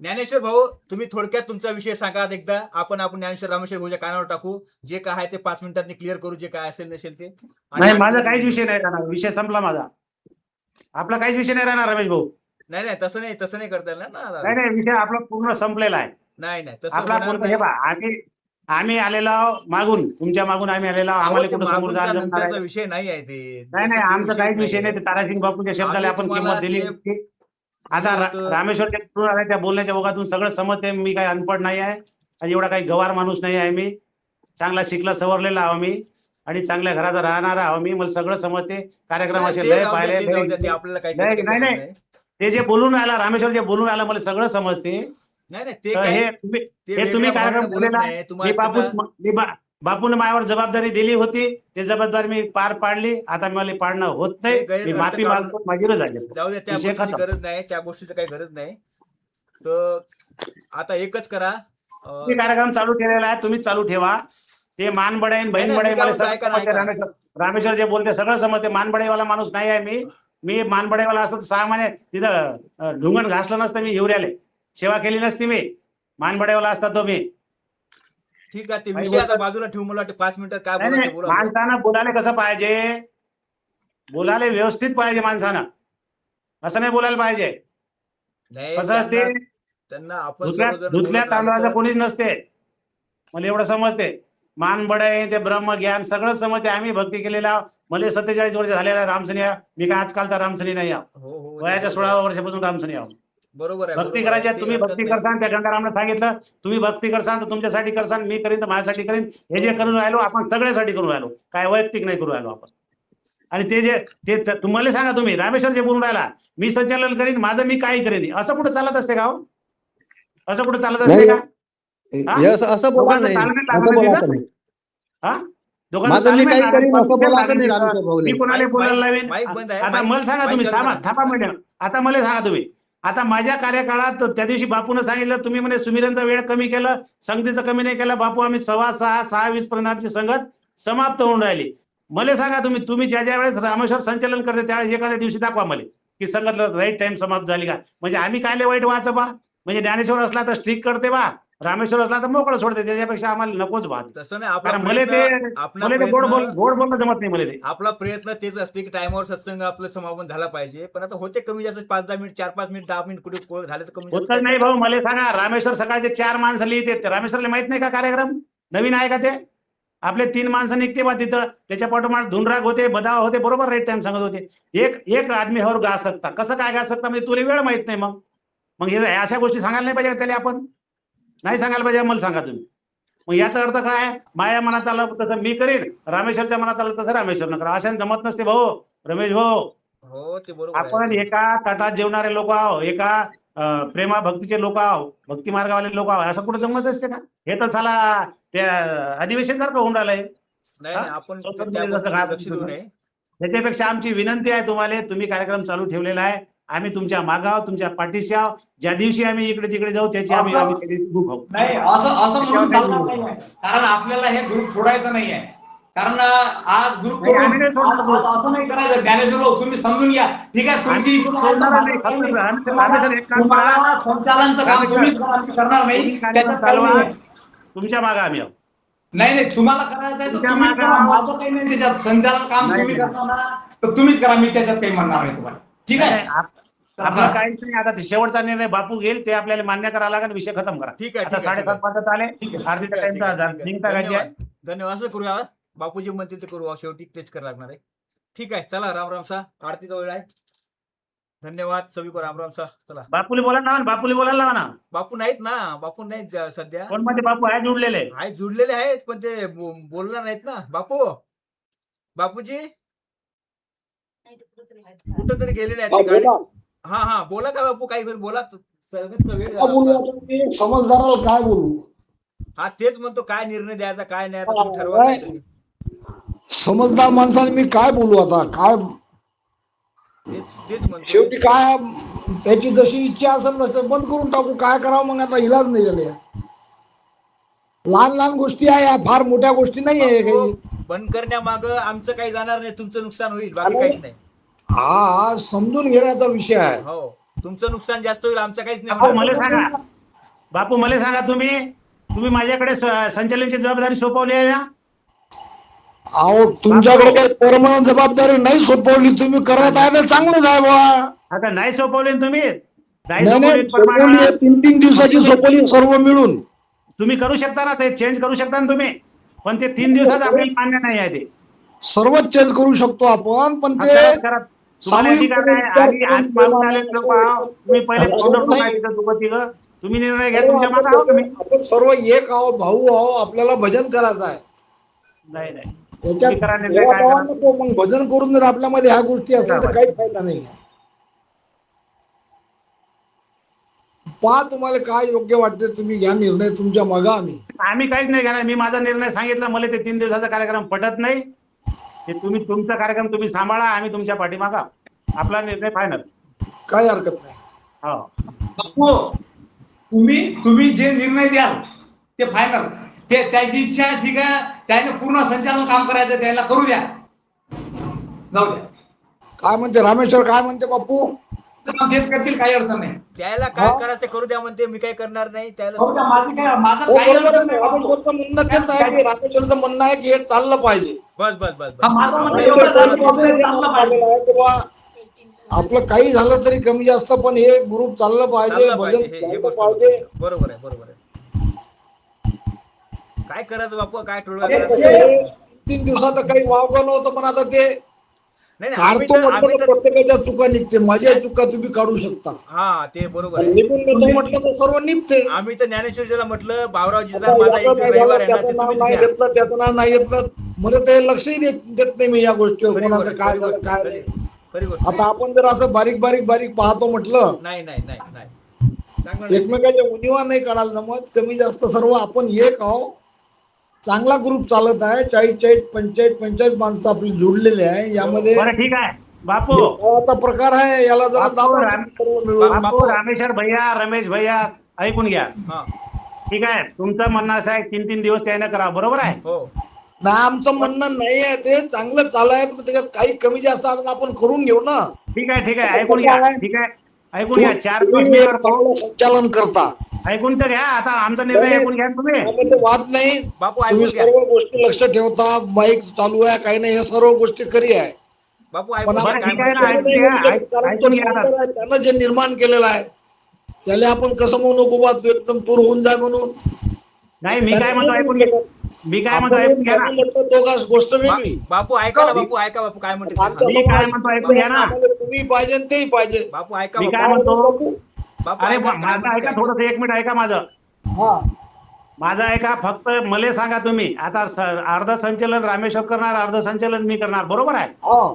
Speaker 1: ज्ञानेश्वर भाऊ, तुम्ही थोडक्यात तुमचा विषय सांगा एकदा. आपण ज्ञानेश्वर रामेश्वर भाऊच्या कानावर टाकू. जे काय आहे ते 5 मिनिटांनी क्लिअर करू. जे काय असेल नसेल ते.
Speaker 2: नाही, माझा काहीच विषय नाही राहणार. विषय संपला माझा. आपला काहीच विषय नाही राहणार रमेश भाऊ.
Speaker 1: नाही नाही, तसं नाही करता येणार ना.
Speaker 2: नाही नाही, विषय आपला पूर्ण संपलेला आहे.
Speaker 1: नाही नाही, तसं
Speaker 2: आपला
Speaker 1: होणार
Speaker 2: पूर्ण
Speaker 1: नाही.
Speaker 2: हे पहा, आम्ही आलेलो आहोत मागून, तुमच्या मागून आम्ही आलेलो आहोत.
Speaker 1: अहो,
Speaker 2: आम्हाला
Speaker 1: ते
Speaker 2: कुठं समोर
Speaker 1: मागूनच्या
Speaker 2: जायला जमणार
Speaker 1: नंतरचा
Speaker 2: आहे?
Speaker 1: विषय नाही आहे ते.
Speaker 2: नाही नाही,
Speaker 1: तसं ते
Speaker 2: आमचा काहीच विषय नाही.
Speaker 1: आहे.
Speaker 2: ते तारासिंग बापूंच्या शब्दाला
Speaker 1: आम्ही
Speaker 2: आपण
Speaker 1: तुम्हाला
Speaker 2: किंमत दिली.
Speaker 1: ते-
Speaker 2: आता
Speaker 1: होतं.
Speaker 2: रामेश्वर त्या बोलण्याच्या ओघातून सगळं समजते. मी काही अनपढ नाही आहे आणि एवढा काही गवार माणूस नाही आहे. मी चांगला शिकला सवरलेला आहो मी आणि चांगल्या घराचा राहणारा आहो मी. मला सगळं समजते. कार्यक्रम
Speaker 1: नाही,
Speaker 2: असे
Speaker 1: ते
Speaker 2: लय
Speaker 1: जाऊ द्या,
Speaker 2: पाहिले
Speaker 1: ते जाऊ द्या, ते आपल्याला काही
Speaker 2: नाही,
Speaker 1: त्याचं
Speaker 2: नाही,
Speaker 1: काही
Speaker 2: नाही. ते जे बोलून राहिला रामेश्वर, जे बोलून राहिला मला सगळं समजते.
Speaker 1: नाही नाही, ते
Speaker 2: तर
Speaker 1: काय
Speaker 2: हे तुम्ही
Speaker 1: ते
Speaker 2: हे तुम्ही
Speaker 1: वेगळ्या
Speaker 2: कार्यक्रम
Speaker 1: भावनेने बोलत
Speaker 2: केलेला.
Speaker 1: नाही.
Speaker 2: मी
Speaker 1: तुम्हाला
Speaker 2: बापूने माझ्यावर जबाबदारी दिली होती. ते जबाबदारी मी पार पाडली. आता मला पाडणं होत नाही.
Speaker 1: ते गैरअर्थ
Speaker 2: मी माफी
Speaker 1: काढून-
Speaker 2: मागतो. माझी रजा घेतो.
Speaker 1: जाऊ द्या, त्या
Speaker 2: विषय
Speaker 1: गोष्टीची
Speaker 2: खतम.
Speaker 1: गरज नाही. त्या गोष्टीची काही गरज नाही. तर आता एकच करा.
Speaker 2: तुम्ही कार्यक्रम चालू केलेला आहे. तुम्हीच चालू ठेवा. ते मानबडाईन बहीण
Speaker 1: नाही,
Speaker 2: बडाई
Speaker 1: मी
Speaker 2: मला
Speaker 1: काय
Speaker 2: सगळं
Speaker 1: ऐका ना,
Speaker 2: समजते.
Speaker 1: ऐका.
Speaker 2: रामेश्वर जे बोलते सगळं समजते. मानबडाईवाला माणूस नाही आहे मी मानबडाईवाला असतो तर 6 महिने तिथं ढुंगण घासलं नसतं. मी हिवऱ्याले सेवा केली नसती. मी मानबडाईवाला असता तो मी.
Speaker 1: ठीक आहे, ते विषय आता बाजूला ठेवू. मला वाटतं 5 मिनिटात काय
Speaker 2: नाही,
Speaker 1: बोलायचं
Speaker 2: नाही,
Speaker 1: बोला.
Speaker 2: माणसानं बोलायला कसं पाहिजे? बोलायला व्यवस्थित पाहिजे माणसानं. असं नाही बोलायला पाहिजे.
Speaker 1: नाही,
Speaker 2: कसं असते,
Speaker 1: त्यांना आपण
Speaker 2: धुतल्या
Speaker 1: सर्वजण
Speaker 2: धुतल्या
Speaker 1: बोलत राहिलो
Speaker 2: तांदळाचं
Speaker 1: तर-
Speaker 2: कोणीच नसते. मला एवढं समजते. मान बडाई ते ब्रह्मज्ञान सगळं समजते. आम्ही भक्ती केलेला. मला 47 वर्ष झालेला रामसनी आहे. मी काय आजकालचा रामसनी नाही आहे.
Speaker 1: हो हो,
Speaker 2: वयाच्या 16व्या वर्षापासून रामसनी आहो.
Speaker 1: बरोबर आहे.
Speaker 2: भक्ती
Speaker 1: बरोबर
Speaker 2: करायची
Speaker 1: आहे.
Speaker 2: आहे.
Speaker 1: ते
Speaker 2: तुम्ही
Speaker 1: हरकत
Speaker 2: भक्ती
Speaker 1: नाही.
Speaker 2: करसान. त्या गंगारामने सांगितलं तुम्ही भक्ती करसान तर तुमच्यासाठी करसान. मी करीन तर माझ्यासाठी करीन. हे जे करून राहिलो आपण सगळ्यासाठी करून राहिलो. काय वैयक्तिक नाही करून राहिलो आपण. आणि ते जे ते तुम्हाला सांगा, तुम्ही रामेश्वर जे बोलून राहिला मी संचालन करीन माझं मी काही करेन, असं कुठं चालत असते का? हो? असं कुठं चालत असते का? हा?
Speaker 7: असं बोला नाही.
Speaker 2: तालमेल लागत
Speaker 7: असं
Speaker 2: नाही
Speaker 7: बोलायचं
Speaker 2: ना?
Speaker 7: नाही.
Speaker 2: हा? दोघांचं
Speaker 7: माझं मी
Speaker 2: ताळमेळ
Speaker 7: काही
Speaker 2: लागेल,
Speaker 7: करीन असं
Speaker 2: ताळमेळ
Speaker 7: बोलायचं नाही
Speaker 2: लागेल.
Speaker 7: रामेश्वर भाऊले.
Speaker 2: मी कोणाला
Speaker 1: माईक-
Speaker 2: बोलायला
Speaker 1: माईक-
Speaker 2: लावेन?
Speaker 1: माईक बंद आहे.
Speaker 2: आता
Speaker 1: माईक-
Speaker 2: मला सांगा तुम्ही,
Speaker 1: माईक चालू करा.
Speaker 2: थांबा मिनिट. आता मला सांगा तुम्ही, आता माझ्या कार्यकाळात त्या दिवशी बापून सांगितलं, तुम्ही म्हणे सुमिरनचा वेळ कमी केलं, संगतीचं कमी नाही केलं. बापू आम्ही 6:15 पर्यंत आमची संगत समाप्त होऊन राहिली. मला सांगा तुम्ही ज्या वेळेस रामेश्वर संचलन करते त्यावेळेस एखाद्या दिवशी दाखवा मला की संगत राईट टाइम समाप्त झाली का. म्हणजे आम्ही कायले वाईट व्हायचं बा. म्हणजे ज्ञानेश्वर असला तर स्ट्रिक करते बा, रामेश्वर असला तर मोकळं सोडते. त्याच्यापेक्षा आम्हाला नकोच बा.
Speaker 1: तसं नाही, आपला
Speaker 2: कारण मला ते
Speaker 1: प्रयत्न
Speaker 2: गोड बोलणं जमत नाही मला ते.
Speaker 1: आपला प्रयत्न तेच असते की टायमावर सत्संग आपलं समापन झाला पाहिजे. पण आता होते कमी जास्त 5-10 मिनिट, 4-5 मिनिट, 10 मिनिट कुठे झाले तर कमी जास्त
Speaker 2: होतच नाही भाऊ. मला सांगा, रामेश्वर सकाळचे 4 माणसं लिहिते. रामेश्वरला माहित नाही का कार्यक्रम नवीन आहे का ते? आपले 3 माणसं निघते बा तिथं. त्याच्या पाठोपाठ धुनराग होते, बदाव होते, बरोबर राईट टाइम सांगत होते. एक आदमी हवर गा सकता. कसं काय गा सकता म्हणजे तुला वेळ माहित नाही. मग हे अशा गोष्टी सांगायला नाही पाहिजे का त्याला? आपण नाही सांगायला पाहिजे. मला सांगा तुम्ही. मग याचा अर्थ काय? माझ्या मनात आलं तसं मी करीन, रामेश्वरच्या मनात आलं तसं रामेश्वर करा. अशा जमत नसते भाऊ. रमेश भाऊ,
Speaker 1: हो ते बरोबर आहे.
Speaker 2: आपण एका तटात जेवणारे लोक आहो, एका प्रेमा भक्तीचे लोक आहो, भक्ती मार्गावाले लोक आहो. असं कुठं जमत असते का? हे तर झाला त्या अधिवेशन सारखं होऊन राहिलंय.
Speaker 1: नाही
Speaker 2: हा?
Speaker 1: नाही, आपण
Speaker 2: स्वतंत्र
Speaker 1: त्या
Speaker 2: जसं
Speaker 1: गोष्टीकडे
Speaker 2: काय
Speaker 1: लक्ष देऊ नये.
Speaker 2: त्याच्यापेक्षा आमची विनंती आहे तुम्हाला, तुम्ही कार्यक्रम चालू ठेवलेला आहे, आम्ही तुमच्या मागाव, तुमच्या पाठीशी आहो. ज्या दिवशी आम्ही इकडे तिकडे जाऊ त्याची आम्ही त्या दिवशी भूक आहोत.
Speaker 6: नाही असं म्हणून चालणार नाहीये. कारण आपल्याला हे ग्रुप सोडायचं नाहीये. कारण आज ग्रुप
Speaker 2: नाही, आम्ही नाही सोडणार group.
Speaker 6: असं नाही करायचं. ज्ञानेश्वर भाऊ, तुम्ही समजून घ्या. ठीक आहे, तुमची
Speaker 2: आम्ही
Speaker 6: इच्छा
Speaker 2: सोडणार
Speaker 6: आहे,
Speaker 2: नाही.
Speaker 6: तर
Speaker 2: फक्त
Speaker 6: तुम्हाला-
Speaker 2: आम्ही एक काम
Speaker 6: तुम्हाला
Speaker 2: करा.
Speaker 6: संचालनचं काम
Speaker 2: आम्ही
Speaker 6: तुम्हीच करा, आम्ही करणार नाही.
Speaker 2: तुम्ही कार्यक्रम
Speaker 6: त्याच्यात काही
Speaker 2: चालवा.
Speaker 6: नाहीये.
Speaker 2: तुमच्या मागे आम्ही आहोत.
Speaker 6: नाही तुम्हाला करायचं आहे तर
Speaker 2: तुमच्या
Speaker 6: तुम्ही
Speaker 2: मागं
Speaker 6: करा.
Speaker 2: आहोत.
Speaker 6: माझं काही नाही त्याच्यात. संचालन काम
Speaker 2: नाही,
Speaker 6: तुम्ही
Speaker 2: नाही.
Speaker 6: करता ना, तर तुम्हीच करा. मी त्याच्यात काही म्हणणार नाही तुम्हाला. ठीक
Speaker 2: नाही,
Speaker 6: आहे.
Speaker 2: आपलं काहीच नाही. आता ते शेवटचा निर्णय बापू घेईल, ते आपल्याला मान्य करावा लागेल. विषय खतम करा.
Speaker 1: ठीक आहे,
Speaker 2: आता
Speaker 1: ठीक आहे,
Speaker 2: 7:30 वाजत आले. अर्धीचा
Speaker 1: ठीक आहे, ठीक आहे,
Speaker 2: टाइमचा
Speaker 1: ठीक आहे.
Speaker 2: निघता गायची आहे.
Speaker 1: धन्यवाद. असं करूया, बापूजी म्हणतील ते करू. शेवटी तेच करायला लागणार आहे. ठीक आहे, चला. राम राम सा. आरतीचा वेळ आहे. धन्यवाद सभी को. राम राम सा. चला.
Speaker 2: बापूला बोलायला लावा ना, बापूला बोलायला लावा ना.
Speaker 1: बापू नाहीत ना, बापू नाहीत सध्या.
Speaker 2: कोण मध्ये बापू आहे जुडलेले?
Speaker 1: आहेत, जुडलेले आहेत, पण ते बोलणार नाहीत ना. बापूजी कुठं तरी गेलेले आहेत ते गाडी. हा बोला का बापू, काही बोला. सगळ्यांचा वेळ
Speaker 3: काय बोलू
Speaker 1: झाला.
Speaker 3: आता मी समजदाराला काय बोलू?
Speaker 1: हा तेच म्हणतो, काय निर्णय द्यायचा काय नाही आता
Speaker 3: हा,
Speaker 1: तुम्ही ठरवा
Speaker 3: नाही.
Speaker 1: काहीतरी.
Speaker 3: समजदार माणसाने मी काय बोलू आता? काय
Speaker 1: तेच म्हणतो.
Speaker 3: शेवटी काय त्याची जशी इच्छा असेल तसं बंद करून टाकू. काय करावं मग आता? इलाज नाही झाले. लहान लहान गोष्टी आहे या, फार मोठ्या गोष्टी नाही आहे काही.
Speaker 1: बापू, बंद करण्यामाग आमचं काही जाणार नाही, तुमचं नुकसान होईल, बाकी काहीच नाही.
Speaker 3: हा समजून घेण्याचा विषय आहे.
Speaker 1: हो, तुमचं नुकसान जास्त होईल, आमचं काहीच नाही
Speaker 2: बापू
Speaker 1: होणार.
Speaker 2: मला सांगा, बापू मला सांगा, तुम्ही माझ्याकडे संचालनाची जबाबदारी सोपवली आहे ना?
Speaker 3: अहो तुमच्याकडे काही परमनंट जबाबदारी नाही सोपवली. तुम्ही करत आहे तर चांगलंच आहे बा.
Speaker 2: आता नाही सोपवली ना तुम्ही? नाही
Speaker 3: नाही
Speaker 2: सोपवली
Speaker 3: सोपवली
Speaker 2: प्रमाणात.
Speaker 3: 3 दिवसाची सोपवली सर्व मिळून.
Speaker 2: तुम्ही करू शकता ना, ते चेंज करू शकता ना तुम्ही. पण ते 3 दिवसात आपल्याला मान्य नाही आहे ते.
Speaker 3: सर्वच चेंज करू शकतो आपण, पण ते
Speaker 2: करा. तुम्हाला अधिकार आहे. आधी मागून आले लोक आहो. तुम्ही पहिले फाउंडर लोक आहे तिथं दोघं तिघं. तुम्ही निर्णय घ्या. तुमच्या मागे आहो तुम्ही.
Speaker 3: आपण सर्व एक आहो, भाऊ आहो. आपल्याला भजन करायचं आहे.
Speaker 2: नाही
Speaker 3: त्याच्यात
Speaker 2: तुम्ही करा निर्णय, काय
Speaker 3: देवाभाव
Speaker 2: करा.
Speaker 3: नको. मग भजन करून जर आपल्यामध्ये ह्या गोष्टी असतील तर काही फायदा नाही. पहा तुम्हाला काय योग्य वाटते, तुम्ही घ्या निर्णय. तुमच्या मागा
Speaker 2: आम्ही काहीच नाही घेणार. मी माझा निर्णय सांगितला. मला ते 3 दिवसाचा कार्यक्रम पटत नाही. ते तुमचा कार्यक्रम तुम्ही सांभाळा. आम्ही तुमच्या पाठीमागा. आपला निर्णय फायनल.
Speaker 3: काय हरकत नाही.
Speaker 2: हो,
Speaker 6: बापू, तुम्ही जे निर्णय द्याल ते फायनल. ते त्याची इच्छा आहे, ठीक आहे. त्याने पूर्ण संचालन काम करायचं, त्याला करू द्या. जाऊ द्या.
Speaker 3: काय म्हणते रामेश्वर? काय म्हणते बापू?
Speaker 6: तेच करतील, काही अडचण नाही.
Speaker 1: त्याला काय करायचं ते करू द्या म्हणते, मी काही करणार नाही त्याला.
Speaker 6: जाऊ द्या, माझं
Speaker 3: हो,
Speaker 6: काही
Speaker 3: बरोबर
Speaker 6: अडचण
Speaker 3: आहे.
Speaker 6: नाही.
Speaker 3: रामेश्वरचं म्हणणं तेच आहे की रामेश्वरचं म्हणणं आहे की हे चाललं पाहिजे.
Speaker 1: बस
Speaker 6: हा, माझं म्हणणं
Speaker 1: आपलं
Speaker 6: एवढंच आहे की
Speaker 1: एवढं
Speaker 6: बाबा, हे चाललं पाहिजे.
Speaker 3: किंवा आपलं काही झालं तरी कमी जास्त, पण हे ग्रुप चाललं पाहिजे.
Speaker 1: चाललं
Speaker 3: भजन
Speaker 1: पाहिजे, हे
Speaker 3: चाललं
Speaker 1: गोष्ट
Speaker 3: पाहिजे.
Speaker 1: बरोबर आहे. काय करायचं बापू, काय टोळगा
Speaker 3: हे
Speaker 1: करायचं?
Speaker 3: कसं आहे, 3 दिवसाचं काही वावगं नव्हतं, पण आता ते
Speaker 1: नाही
Speaker 3: काढतो म्हटलं तर प्रत्येकाच्या चुका निघते. माझ्या चुका तुम्ही काढू शकता.
Speaker 1: हा ते बरोबर आहे.
Speaker 3: निघून देतो म्हटलं तर सर्व निघते.
Speaker 1: आम्ही तर ज्ञानेश्वरीला म्हटलं, बावरावजीचा
Speaker 3: आता
Speaker 1: माझा
Speaker 3: याचं
Speaker 1: एक
Speaker 3: नाही
Speaker 1: रविवार
Speaker 3: झालं,
Speaker 1: आहे ना, ते
Speaker 3: त्याचं नाव
Speaker 1: तुम्हीच
Speaker 3: नाही
Speaker 1: घ्या.
Speaker 3: घेतलं, त्याचं नाव नाही घेतलं. मला ते लक्षही देत नाही मी या गोष्टीवर,
Speaker 1: खरी
Speaker 3: कोणाचं
Speaker 1: गोष्ट,
Speaker 3: काय
Speaker 1: खरी
Speaker 3: झालं
Speaker 1: गोष्ट,
Speaker 3: काय
Speaker 1: खरी-
Speaker 3: नाही.
Speaker 1: खरी गोष्ट.
Speaker 3: आता आपण जर असं बारीक पाहतो म्हटलं,
Speaker 1: नाही चांगलं नाही.
Speaker 3: एकमेकाच्या उणीवा नाही काढायला जमत. कमी जास्त सर्व आपण एक आहो. चांगला ग्रुप चालत आहे. 40-45 माणसं आपली जोडलेली आहे यामध्ये.
Speaker 2: बरं ठीक आहे बापू.
Speaker 3: खेळाचा प्रकार आहे, याला जरा
Speaker 2: बापू,
Speaker 3: दाबा
Speaker 2: राम-
Speaker 3: सर्व मिळून.
Speaker 2: बापू, रामेश्वर भैया, रमेश भैया, ऐकून घ्या.
Speaker 1: हा
Speaker 2: ठीक आहे, तुमचं म्हणणं असं आहे 3-3 दिवस त्याने करा, बरोबर आहे.
Speaker 1: हो
Speaker 3: ना आमचं म्हणणं नाही आहे, ते चांगलं चालायचं, पण त्याच्यात काही कमी जास्त असं आपण करून घेऊ ना.
Speaker 2: ठीक आहे, ऐकून घ्या. ठीक आहे, ऐकून घ्या. 4 दिवस
Speaker 3: तुम्ही
Speaker 2: मी
Speaker 3: एक
Speaker 2: करतो.
Speaker 3: चांगलं संचालन करता.
Speaker 2: ऐकून तर घ्या. आता आमचा निर्णय ऐकून घ्या तुम्ही.
Speaker 3: त्यामध्ये वाद नाही.
Speaker 1: बापू
Speaker 3: तुम्ही
Speaker 1: ऐकून घ्या.
Speaker 3: सर्व गोष्टी लक्ष ठेवता. माईक चालू आहे, काही नाही, हे सर्व गोष्टी खरी आहे.
Speaker 1: बापू
Speaker 3: पण
Speaker 1: ऐकून घ्या.
Speaker 2: बरं,
Speaker 1: काय
Speaker 2: ठीक आहे ना,
Speaker 1: म्हणताय?
Speaker 2: ऐकून घ्या.
Speaker 3: कारण तो
Speaker 2: ऐकून घ्या आता.
Speaker 3: founder आहे, त्यानं जे निर्माण केलेलं आहे त्याला आपण कसं म्हणू नको तू एकदम दूर होऊन जाय म्हणून.
Speaker 2: नाही, मी काय म्हणतो ऐकून घ्या. मी काय म्हणतो ऐकून घ्या ना.
Speaker 3: म्हटलं दोघांच गोष्ट वेगळी.
Speaker 1: बापू ऐका ना, बापू ऐका, बापू काय म्हणते ते
Speaker 3: आमच्या
Speaker 1: सांगा.
Speaker 2: मी काय म्हणतो ऐकून घ्या ना.
Speaker 3: आम्हाला तुम्ही पाहिजे आणि तेही पाहिजे.
Speaker 1: बापू ऐका,
Speaker 2: मी
Speaker 1: बापू.
Speaker 2: काय म्हणतो.
Speaker 1: बापू
Speaker 2: अरे
Speaker 1: ऐका, काय
Speaker 2: माझं
Speaker 1: म्हणते
Speaker 2: ऐका
Speaker 1: ते
Speaker 2: थोडंसं, 1 मिनिट ऐका माझं.
Speaker 3: हा
Speaker 2: माझं ऐका फक्त. मला सांगा तुम्ही आता अर्ध संचलन रामेश्वर करणार, अर्ध संचलन मी करणार, बरोबर आहे.
Speaker 3: हा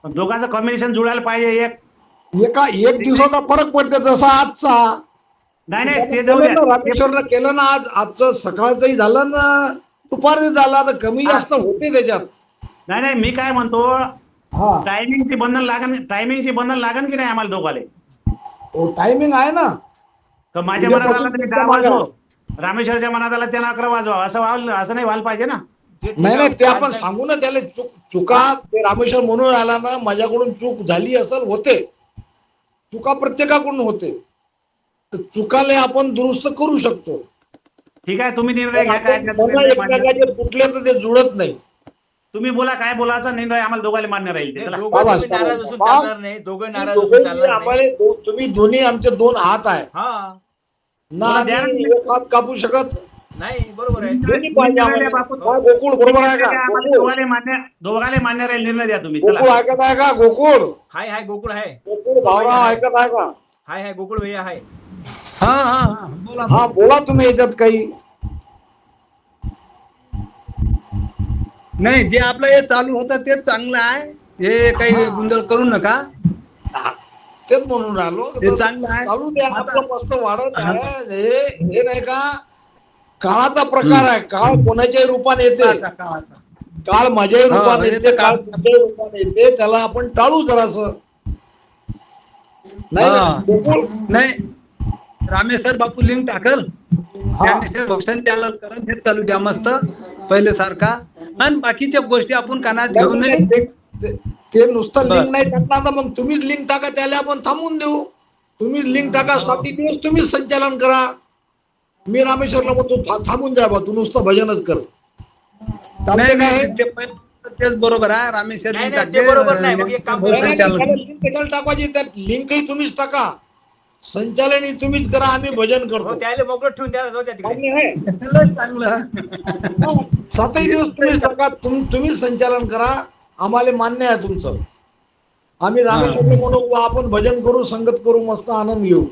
Speaker 2: पण दोघांचं कॉम्बिनेशन जुळायला पाहिजे.
Speaker 3: एक दिवसाचा फरक पडतो जसा आजचा.
Speaker 2: नाही ते जाऊ द्या.
Speaker 3: रामेश्वरनं केलं ना, आजचं सकाळचंही झालं ना, दुपारचं झालं, आता कमी जास्त होते त्याच्यात.
Speaker 2: नाही मी काय म्हणतो,
Speaker 3: हा
Speaker 2: टायमिंगची बंधन लागन की नाही आम्हाला दोघाले.
Speaker 3: टायमिंग आहे ना.
Speaker 2: तर माझ्या मनात आला तरी 10 वाजव, रामेश्वरच्या मनात आला त्यानं 11 वाजवा, असं नाही व्हायला पाहिजे ना.
Speaker 1: ते ठीक
Speaker 3: नाही
Speaker 1: आहे.
Speaker 3: ते आपण सांगू ना त्याला. चुका ते रामेश्वर म्हणून आला ना, माझ्याकडून चूक झाली असेल, होते चुका, प्रत्येकाकडून होते. तर चुकाले आपण दुरुस्त करू शकतो.
Speaker 2: ठीक आहे, तुम्ही निर्णय घ्या. काय
Speaker 3: एकमेकाचे कुठले तर ते जुळत नाही.
Speaker 2: तुम्ही बोला, काय बोलायचा निर्णय आम्हाला दोघाले मान्य राहील ते.
Speaker 1: नाही,
Speaker 2: चला.
Speaker 1: दोघं
Speaker 3: बाबा,
Speaker 1: तुम्ही नाराज असून
Speaker 3: बाबा,
Speaker 1: चालणार नाही. दोघं नाराज असून चालणार नाही.
Speaker 3: आम्हाला तुम्ही दोन्ही आमचे 2 हात आहे
Speaker 1: हा
Speaker 3: ना,
Speaker 2: मला द्या
Speaker 3: आम्ही
Speaker 2: ना.
Speaker 3: एक हात कापू शकत
Speaker 1: नाही, बरोबर आहे.
Speaker 3: दोन्ही पाहिजे आम्हाला.
Speaker 2: बापू.
Speaker 3: हा, गोकुळ बरोबर आहे का?
Speaker 2: आम्हाला
Speaker 3: गोकुळ
Speaker 2: दोघाले मान्य राहील निर्णय द्या तुम्ही.
Speaker 3: गोकुळ
Speaker 2: चला.
Speaker 3: ऐकत आहे का? गोकुळ
Speaker 1: हाय गोकुळ आहे.
Speaker 3: गोकुळ भावना ऐकत आहे का?
Speaker 1: हाय गोकुळ भैया हाय.
Speaker 4: हा बोला.
Speaker 3: हा बोला तुम्ही याच्यात काही.
Speaker 4: नाही, जे आपलं हे चालू होतं तेच चांगलं आहे. हे काही गोंधळ करू नका.
Speaker 3: तेच म्हणून राहिलो.
Speaker 4: ते चांगलं आहे.
Speaker 3: चालू द्या, आपलं मस्त वाढत आहे. हे नाही का, काळाचा प्रकार आहे. काळ कोणाच्याही रूपाने येते.
Speaker 4: काळाचा.
Speaker 3: काळ माझ्याही
Speaker 4: हा,
Speaker 3: रूपाने
Speaker 4: हे
Speaker 3: येते,
Speaker 4: तर
Speaker 3: काळ
Speaker 4: काळ-
Speaker 3: तुझ्याही रूपाने येते. त्याला आपण टाळू जरासं. नाही
Speaker 4: हा.
Speaker 3: ना, गोकुळ.
Speaker 4: नाही, रामेश्वर बापू लिंक टाकल, ज्ञानेश्वर भूषण त्याला करा, हे चालू द्या मस्त पहिले सारखा. आणि बाकीच्या गोष्टी आपण कानात घेऊ नये.
Speaker 3: ते नुसतं
Speaker 4: बरं.
Speaker 3: लिंक नाही टाकणार ना, मग तुम्हीच लिंक टाका, त्याला आपण थांबून देऊ. तुम्हीच लिंक टाका, 7 दिवस तुम्हीच संचालन करा. मी रामेश्वरला म्हणतो थांबून जा बा, तू नुसतं भजनच कर. चालते काय?
Speaker 4: ते पहिलं तेच बरोबर आहे. रामेश्वर
Speaker 1: नाही,
Speaker 4: लिंक
Speaker 1: नाही,
Speaker 4: टाकते.
Speaker 1: ते बरोबर नाही. मग एक काम करू.
Speaker 4: संचालन.
Speaker 3: लिंक कशाला टाकायची? त्यात लिंकही तुम्हीच टाका, संचालनही तुम्हीच करा, आम्ही भजन
Speaker 1: हो
Speaker 3: करतो.
Speaker 1: त्याला मोकळं ठेवून द्या जाऊ द्या तिकडे.
Speaker 3: मान्य आहे?
Speaker 4: लय चांगलं.
Speaker 3: 7 दिवस तुम्हीच टाका, तुम्हीच संचालन करा, आम्हाला मान्य आहे तुमचं. आम्ही रामेश्वरला म्हणू, आपण भजन करू, संगत करू, मस्त आनंद घेऊ.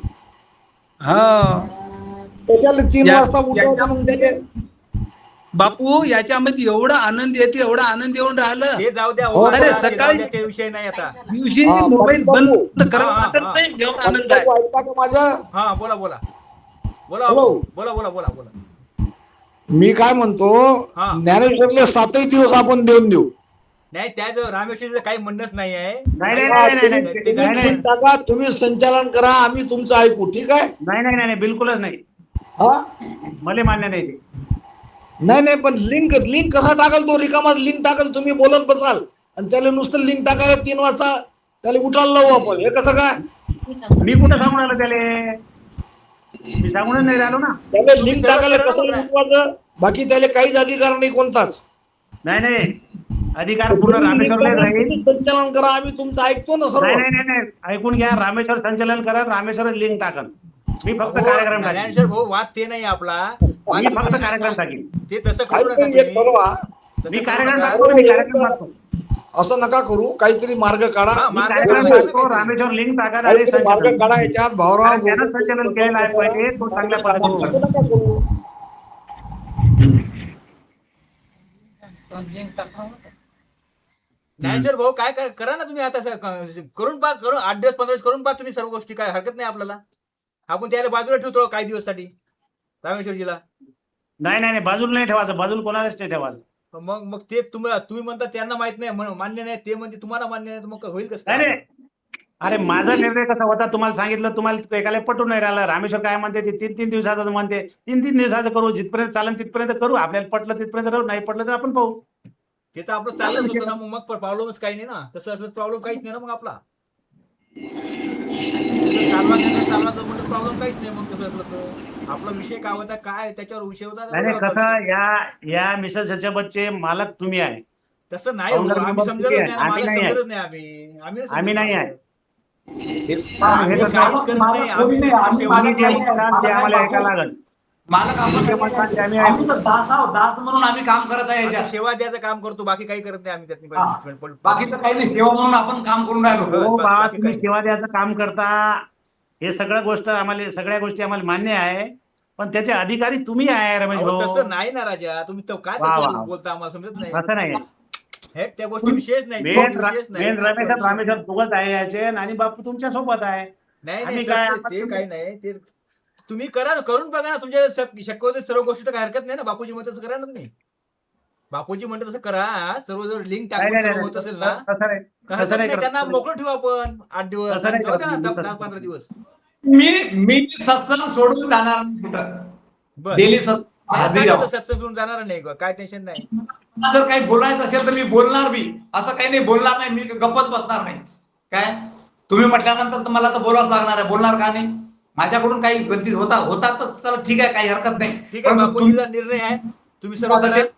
Speaker 4: हा
Speaker 3: त्याच्याला 3
Speaker 4: या-
Speaker 3: वाजता उठायचं, मग त्याचे
Speaker 4: बापू, याच्यामध्ये एवढा आनंद येते, एवढा आनंद येऊन राहिलं.
Speaker 1: ते जाऊ द्या.
Speaker 3: हो,
Speaker 1: हो,
Speaker 4: अरे,
Speaker 1: ते जाऊ द्या,
Speaker 4: सकाळी-
Speaker 1: ते विषय नाही आता.
Speaker 4: दिवशी
Speaker 3: हा,
Speaker 4: मोबाईल
Speaker 3: बापू.
Speaker 4: बंद करावं
Speaker 1: हा,
Speaker 4: लागत
Speaker 1: हा.
Speaker 4: नाही, एवढा आनंद आहे.
Speaker 3: ऐका का माझं?
Speaker 1: हा बोला बोला बोला
Speaker 3: हॅलो.
Speaker 1: बोला बोला बोला बोला.
Speaker 3: मी काय म्हणतो,
Speaker 1: हा.
Speaker 3: ज्ञानेश्वरले 7 दिवस आपण देऊन देऊ.
Speaker 1: नाही त्याचं रामेश्वरीचं काही म्हणणंच नाही आहे.
Speaker 2: नाही
Speaker 3: तुम्ही टाका, तुम्ही संचालन करा, आम्ही तुमचं ऐकू. ठीक आहे?
Speaker 2: नाही बिलकुलच नाही.
Speaker 3: हा
Speaker 2: मला मान्य नाही ते.
Speaker 3: नाही पण लिंक कसा टाकाल? तो रिकामा लिंक टाकाल, तुम्ही बोलत बसाल आणि त्याला नुसतं लिंक टाकायला 3 वाजता त्याला उठायला लावू आपण. हे कसं काय?
Speaker 2: मी कुठं सांगून आलो त्याले? मी सांगूनच नाही राहिलो ना.
Speaker 3: त्याला लिंक टाकायला कसं उठवायचं? बाकी त्याला काहीच अधिकार नाही कोणताच.
Speaker 2: नाही अधिकार पूर्ण रामेश्वरला राहील.
Speaker 3: तुम्ही संचालन करा, आम्ही तुमचं ऐकतो ना सर्व.
Speaker 2: नाही ऐकून घ्या. रामेश्वर संचलन करा, रामेश्वर लिंक टाकन. मी फक्त
Speaker 1: हो,
Speaker 2: कार्यक्रम टाकेन.
Speaker 1: ज्ञानेश्वर भाऊ वाद ते नाही आपला. वाद
Speaker 2: मी फक्त कार्यक्रम टाकेन.
Speaker 1: ते तसं करू नका
Speaker 3: काहीतरी एक
Speaker 1: तुम्ही.
Speaker 3: ठरवा.
Speaker 1: तसं
Speaker 2: मी
Speaker 1: करू
Speaker 2: कार्यक्रम
Speaker 1: नका.
Speaker 2: टाकतो. मी कार्यक्रम टाकतो.
Speaker 3: असं नका करू, काहीतरी मार्ग काढा.
Speaker 1: हा,
Speaker 2: मी
Speaker 1: मार्ग
Speaker 2: कार्यक्रम
Speaker 1: काढा.
Speaker 2: टाकतो. रामेश्वर लिंक टाका आणि
Speaker 3: काहीतरी मार्ग
Speaker 2: संचलन.
Speaker 3: काढा याच्यात. भाऊराव
Speaker 2: त्यानं संचलन केलेलं आहे पहिले, तो चांगल्या पद्धतीने
Speaker 3: असं नका करू.
Speaker 1: ज्ञानेश्वर भाऊ काय करा ना तुम्ही आता करून पहा, 8 दिवस 15 दिवस करून पहा तुम्ही सर्व गोष्टी. काय हरकत नाही आपल्याला. आपण त्याला बाजूला ठेवतो काही दिवस साठी रामेश्वरजीला.
Speaker 2: नाही नाही नाही, बाजूला नाही ठेवायचं, बाजूला कोणालाच नाही ठेवायचं.
Speaker 1: मग मग ते तुम्ही म्हणता त्यांना माहित नाही मान्य नाही, ते म्हणते तुम्हाला मान्य नाही, तर मग होईल कसं
Speaker 2: नाही
Speaker 1: काय?
Speaker 2: नाही, अरे माझा निर्णय कसा होता तुम्हाला सांगितलं, तुम्हाला एकाला पटून नाही राहिलं. रामेश्वर काय म्हणते ते 3-3 दिवसाचं म्हणते, 3-3 दिवसाचं करू, जिथपर्यंत चालेल तिथपर्यंत करू, आपल्याला पटलं तिथपर्यंत राहू, नाही पटलं तर आपण पाहू.
Speaker 1: ते तर आपलं चाललंच होतं ना, मग प्रॉब्लेमच काही नाही ना. तसं असलं प्रॉब्लेम काहीच नाही ना मग आपला. चालवायचं म्हणलं प्रॉब्लेम काहीच नाही मग तसं असलं तर. आपला विषय काय होता, काय त्याच्यावर विषय होता.
Speaker 2: नाही नाही, कसं या मिसेस बच्चे मालक तुम्ही आहे.
Speaker 1: तसं नाही हो,
Speaker 2: Founder
Speaker 1: आम्ही
Speaker 2: member
Speaker 1: समजतच
Speaker 2: किती आहे?
Speaker 1: नाही ना,
Speaker 2: आम्ही
Speaker 1: मला
Speaker 2: नाही आहे.
Speaker 1: समजतच नाही. आम्ही
Speaker 2: आम्ही नाही आहे.
Speaker 1: आम्ही काहीच करत नाही. आम्ही नुसती सेवा
Speaker 2: तुम्ही जे
Speaker 1: देतो.
Speaker 2: म्हणताल ते आम्हाला ऐकायला लागेल.
Speaker 6: मालक
Speaker 2: तुम्ही जे म्हणताल ते आम्ही ऐकू.
Speaker 6: आम्ही तर दास म्हणून आम्ही काम करत आहे
Speaker 1: आम्ही
Speaker 6: याच्यात.
Speaker 1: सेवा द्यायचं काम करतो, बाकी काही करत नाही आम्ही
Speaker 6: हा.
Speaker 1: त्यातनी.
Speaker 6: बाकीचं काही नाही, सेवा म्हणून आपण काम करून राहिलो.
Speaker 2: हो
Speaker 1: बस,
Speaker 2: बा,
Speaker 1: बाकी
Speaker 2: तुम्ही
Speaker 1: काही
Speaker 2: सेवा द्यायचं काम करता, हे सगळ्या गोष्टी आम्हाला मान्य आहे, पण त्याचे अधिकारी तुम्ही आहे रमेश
Speaker 1: अहो,
Speaker 2: भाऊ.
Speaker 1: तसं नाही ना राजा, तुम्ही तर काय
Speaker 2: वा,
Speaker 1: तसं
Speaker 2: वा.
Speaker 1: बोलता आम्हाला समजत नाही.
Speaker 2: असं नाही.
Speaker 1: हे त्या गोष्टी विशेष नाही,
Speaker 2: मेन
Speaker 1: ते विशेष नाही
Speaker 2: मेन
Speaker 1: आपला विषय.
Speaker 2: रामेश्वर फुगत आहे याचे, आणि बापू तुमच्या सोबत आहे.
Speaker 1: नाही
Speaker 2: आम्ही
Speaker 1: नाही,
Speaker 2: काय
Speaker 1: तसं ते काही नाही. ते तुम्ही करा ना, करून बघा ना. तुमच्या शक्य होते सर्व गोष्टी, तर काही हरकत नाही ना. बापूजी म्हणतात तसं करा ना तुम्ही. बापूजी म्हणतात तसं करा. सर्व जर लिंक टाकून
Speaker 2: नाही,
Speaker 1: सर्व
Speaker 2: नाही,
Speaker 1: होत असेल ना,
Speaker 2: तसं नाही,
Speaker 1: तर हरकत
Speaker 2: तसं नाही
Speaker 1: नाही. त्यांना
Speaker 2: करत.
Speaker 1: मोकळं ठेवू आपण 8 दिवस,
Speaker 2: तसं नाही
Speaker 1: जाऊ द्या
Speaker 2: करत.
Speaker 1: ना
Speaker 2: तसं-
Speaker 1: 10-15 दिवस.
Speaker 6: मी सत्संग सोडून जाणार नाही कुठं.
Speaker 1: बस
Speaker 6: डेली सत्संग
Speaker 1: मला
Speaker 6: हजरी
Speaker 1: सांगा
Speaker 6: राहू.
Speaker 1: तर सत्संग सोडून जाणार नाही का? काय टेन्शन नाही.
Speaker 6: मला जर काही बोलायचं असेल तर मी बोलणार बी. असं काही नाही, बोलणार नाही, मी गप्पच बसणार नाही. काय तुम्ही म्हटल्यानंतर तर मला तर बोलावंच लागणार आहे. बोलणार का नाही? माझ्याकडून काही गलती होतात तर चला ठीक आहे, काही हरकत नाही.
Speaker 1: ठीक आहे,
Speaker 6: परंतु
Speaker 1: बापूजीचा निर्णय आहे. तुम्ही सर्व
Speaker 6: आता
Speaker 1: करा,
Speaker 6: ते-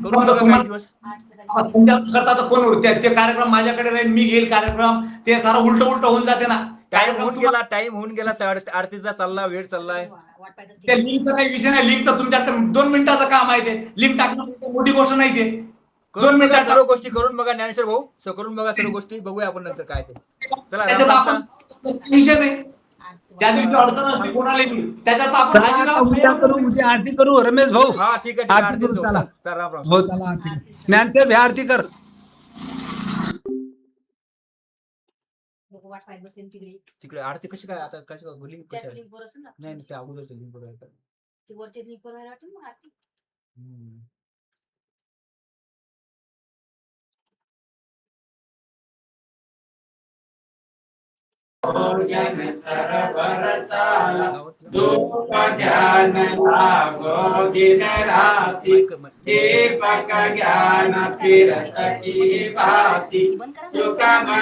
Speaker 1: करून बघा काही दिवस.
Speaker 6: आता तुमच्या करता तर कोण होते ते कार्यक्रम माझ्याकडे राहील, मी घेईल कार्यक्रम, ते सारं उलट होऊन जाते ना.
Speaker 1: टाइम होऊन गेला. आरतीचा चालला, वेळ चाललाय.
Speaker 6: त्या लिंकचा काही विषय नाही. लिंक तर तुमच्याकडे 2 मिनिटाचं काम आहे ते. लिंक टाकणं मोठी गोष्ट नाही ते. 2
Speaker 1: करून बघा
Speaker 6: मिनिटात
Speaker 1: सर्व गोष्टी, करून बघा ज्ञानेश्वर भाऊ. करून बघा सर्व गोष्टी, बघूया आपण नंतर काय ते. चला,
Speaker 6: त्याच्यात
Speaker 1: राम
Speaker 6: आपण विषय नाही. त्या दिवशी अडचण असते कोणाला त्याच्यात आपण
Speaker 4: चला,
Speaker 6: हाजी
Speaker 4: आता
Speaker 6: राहू.
Speaker 4: उद्या करू, उद्या आरती करू रमेश भाऊ.
Speaker 1: हा, ठीक आहे,
Speaker 4: आरती
Speaker 1: आरती
Speaker 4: करू,
Speaker 1: जाऊ.
Speaker 4: चला.
Speaker 1: चला, राम राम.
Speaker 4: हो चला आरती. ज्ञानदेव हे आरती कर.
Speaker 8: वाट पाहत बसले तिकडे
Speaker 1: तिकडे आरती कशी काय आता, कशी लिंक
Speaker 8: त्याच
Speaker 1: कशी?
Speaker 8: लिंकवर असेल ना
Speaker 1: नाही, त्या अगोदरच्या लिंक वर आहे का?
Speaker 8: ते वरच्या लिंकवर व्हायला वाटेल मग आरती.
Speaker 1: हम्म.
Speaker 8: बंद करा ना.